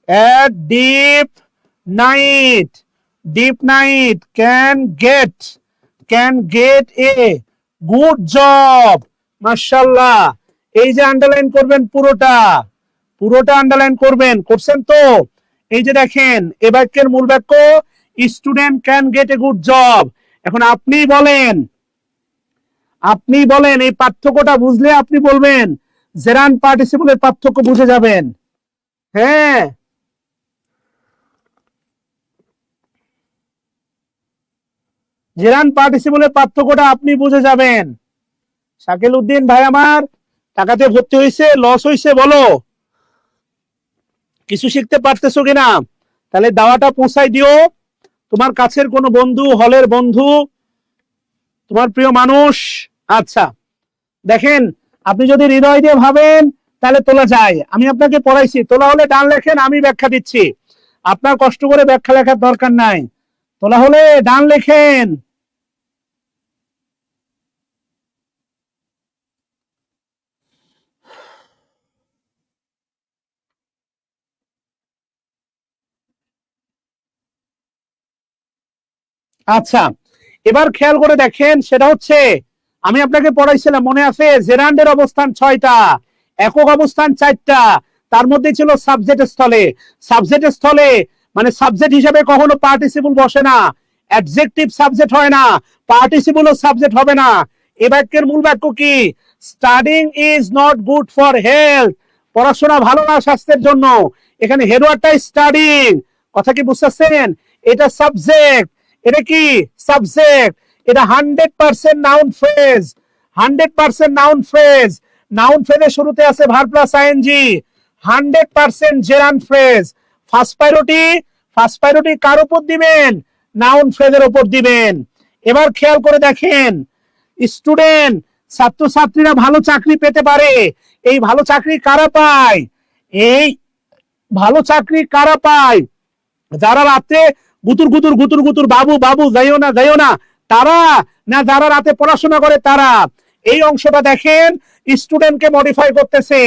at deep night can get a good job. মাশাআল্লাহ, এই যে আন্ডারলাইন করবেন পুরোটা আন্ডারলাইন করছেন তো? এই যে দেখেন, এ বাক্যের মূল বাক্য student can get a good job. এখন আপনি বলেন এই পার্থক্যটা বুঝলে আপনি বলবেন জেরান্ড পার্টিসিপলের পার্থক্য বুঝে যাবেন। হ্যাঁ, জেরান্ড পার্টিসিপলের পার্থক্যটা আপনি বুঝে যাবেন। শাকিল উদ্দিন ভাই আমার, টাকাতে ভর্তি হয়েছে, লস হয়েছে, বলো কিছু শিখতে পারতেছো কিনা? তাহলে দাওয়াটা পৌঁছাই দিও তোমার কাছের কোনো বন্ধু, হলের বন্ধু, তোমার প্রিয় মানুষ। আচ্ছা দেখেন, আপনি যদি হৃদয় দিয়ে ভাবেন তাহলে তোলা যায়। আমি আপনাকে পড়াইছি, তোলা হলে ডান লেখেন, আমি ব্যাখ্যা দিচ্ছি, আপনার কষ্ট করে ব্যাখ্যা লেখার দরকার নাই। তোলা হলে ডান লেখেন। আচ্ছা, এবার খেয়াল করে দেখেন, সেটা হচ্ছে আমি আপনাকে পড়াইছিলাম মনে আছে, জেরান্ডের অবস্থান 6টা, একক অবস্থান 4টা, তার মধ্যে ছিল সাবজেক্ট স্থলে মানে সাবজেক্ট হিসেবে কখনো পার্টিসিপল বসে না, অ্যাডজেক্টিভ সাবজেক্ট হয় না, পার্টিসিপলও সাবজেক্ট হবে না। এই বাক্যের মূল বাক্য কি? Studying is not good for health, পড়াশোনা ভালো না স্বাস্থ্যের জন্য। এখানে হেডওয়ার্ডটা স্টাডিং, কথা কি বুঝতেছেন? এটা সাবজেক্ট, এটা কি সাবজেক্ট, এটা 100% noun phrase, 100% noun phrase. Noun ফ্রেজের শুরুতে আছে verb plus ING, 100% gerund phrase. First priority কার উপর দিবেন? নাউন ফ্রেজের উপর দিবেন। এবার খেয়াল করে দেখেন, স্টুডেন্ট ছাত্রছাত্রীরা ভালো চাকরি পেতে পারে। এই ভালো চাকরি কারা পায়? এই ভালো চাকরি কারা পায়? যারা রাতে গুতুর গুতুর বাবু যাইও না তারা, না যারা রাতে পড়াশোনা করে তারা? এই অংশটা দেখেন, স্টুডেন্টকে মডিফাই করতেছে।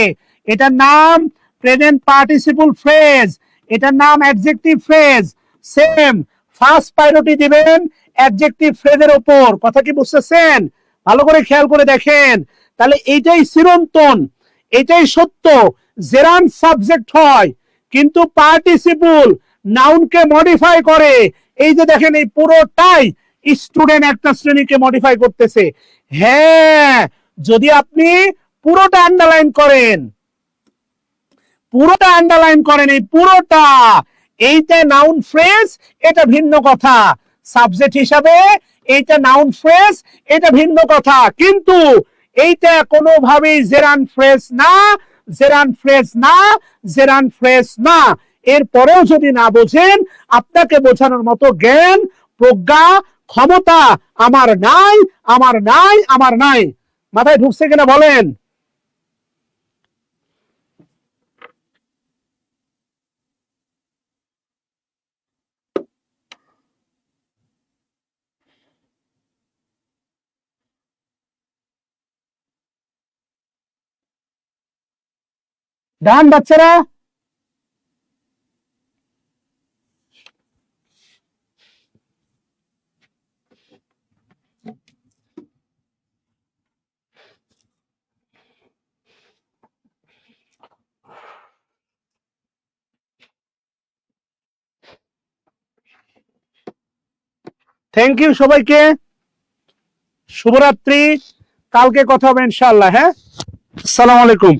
এটার নাম প্রেজেন্ট পার্টিসিপল ফ্রেজ, এটার নাম adjective phrase. Same first priority দিবেন অ্যাডজেক্টিভ ফ্রেজের উপর, কথা কি বুঝতেছেন? ভালো করে খেয়াল করে দেখেন। তাহলে এইটাই চিরন্তন, এটাই সত্য, জেরান্ড সাবজেক্ট হয় কিন্তু পার্টিসিপল নাউনকে মডিফাই করে। এই যে দেখেন, এই পুরোটাই স্টুডেন্ট একটা শ্রেণীকে মডিফাই করতেছে। হ্যাঁ, যদি আপনি পুরোটা আন্ডারলাইন করেন, এই পুরোটা, এইটা নাউন ফ্রেজ, এটা ভিন্ন কথা। সাবজেক্ট হিসাবে এইটা নাউন ফ্রেজ, এটা ভিন্ন কথা, কিন্তু এইটা কোনোভাবেই জেরান্ড ফ্রেজ না। এরপরেও যদি না বোঝেন, আপনাকে বোঝানোর মতো জ্ঞান, প্রজ্ঞা, ক্ষমতা আমার নাই। মাথায় ঢুকছে কিনা বলেন? ডান বাচ্চারা? থ্যাংক ইউ সবাইকে, শুভরাত্রি, কালকে কথা হবে ইনশাআল্লাহ। হ্যাঁ, আসসালামু আলাইকুম।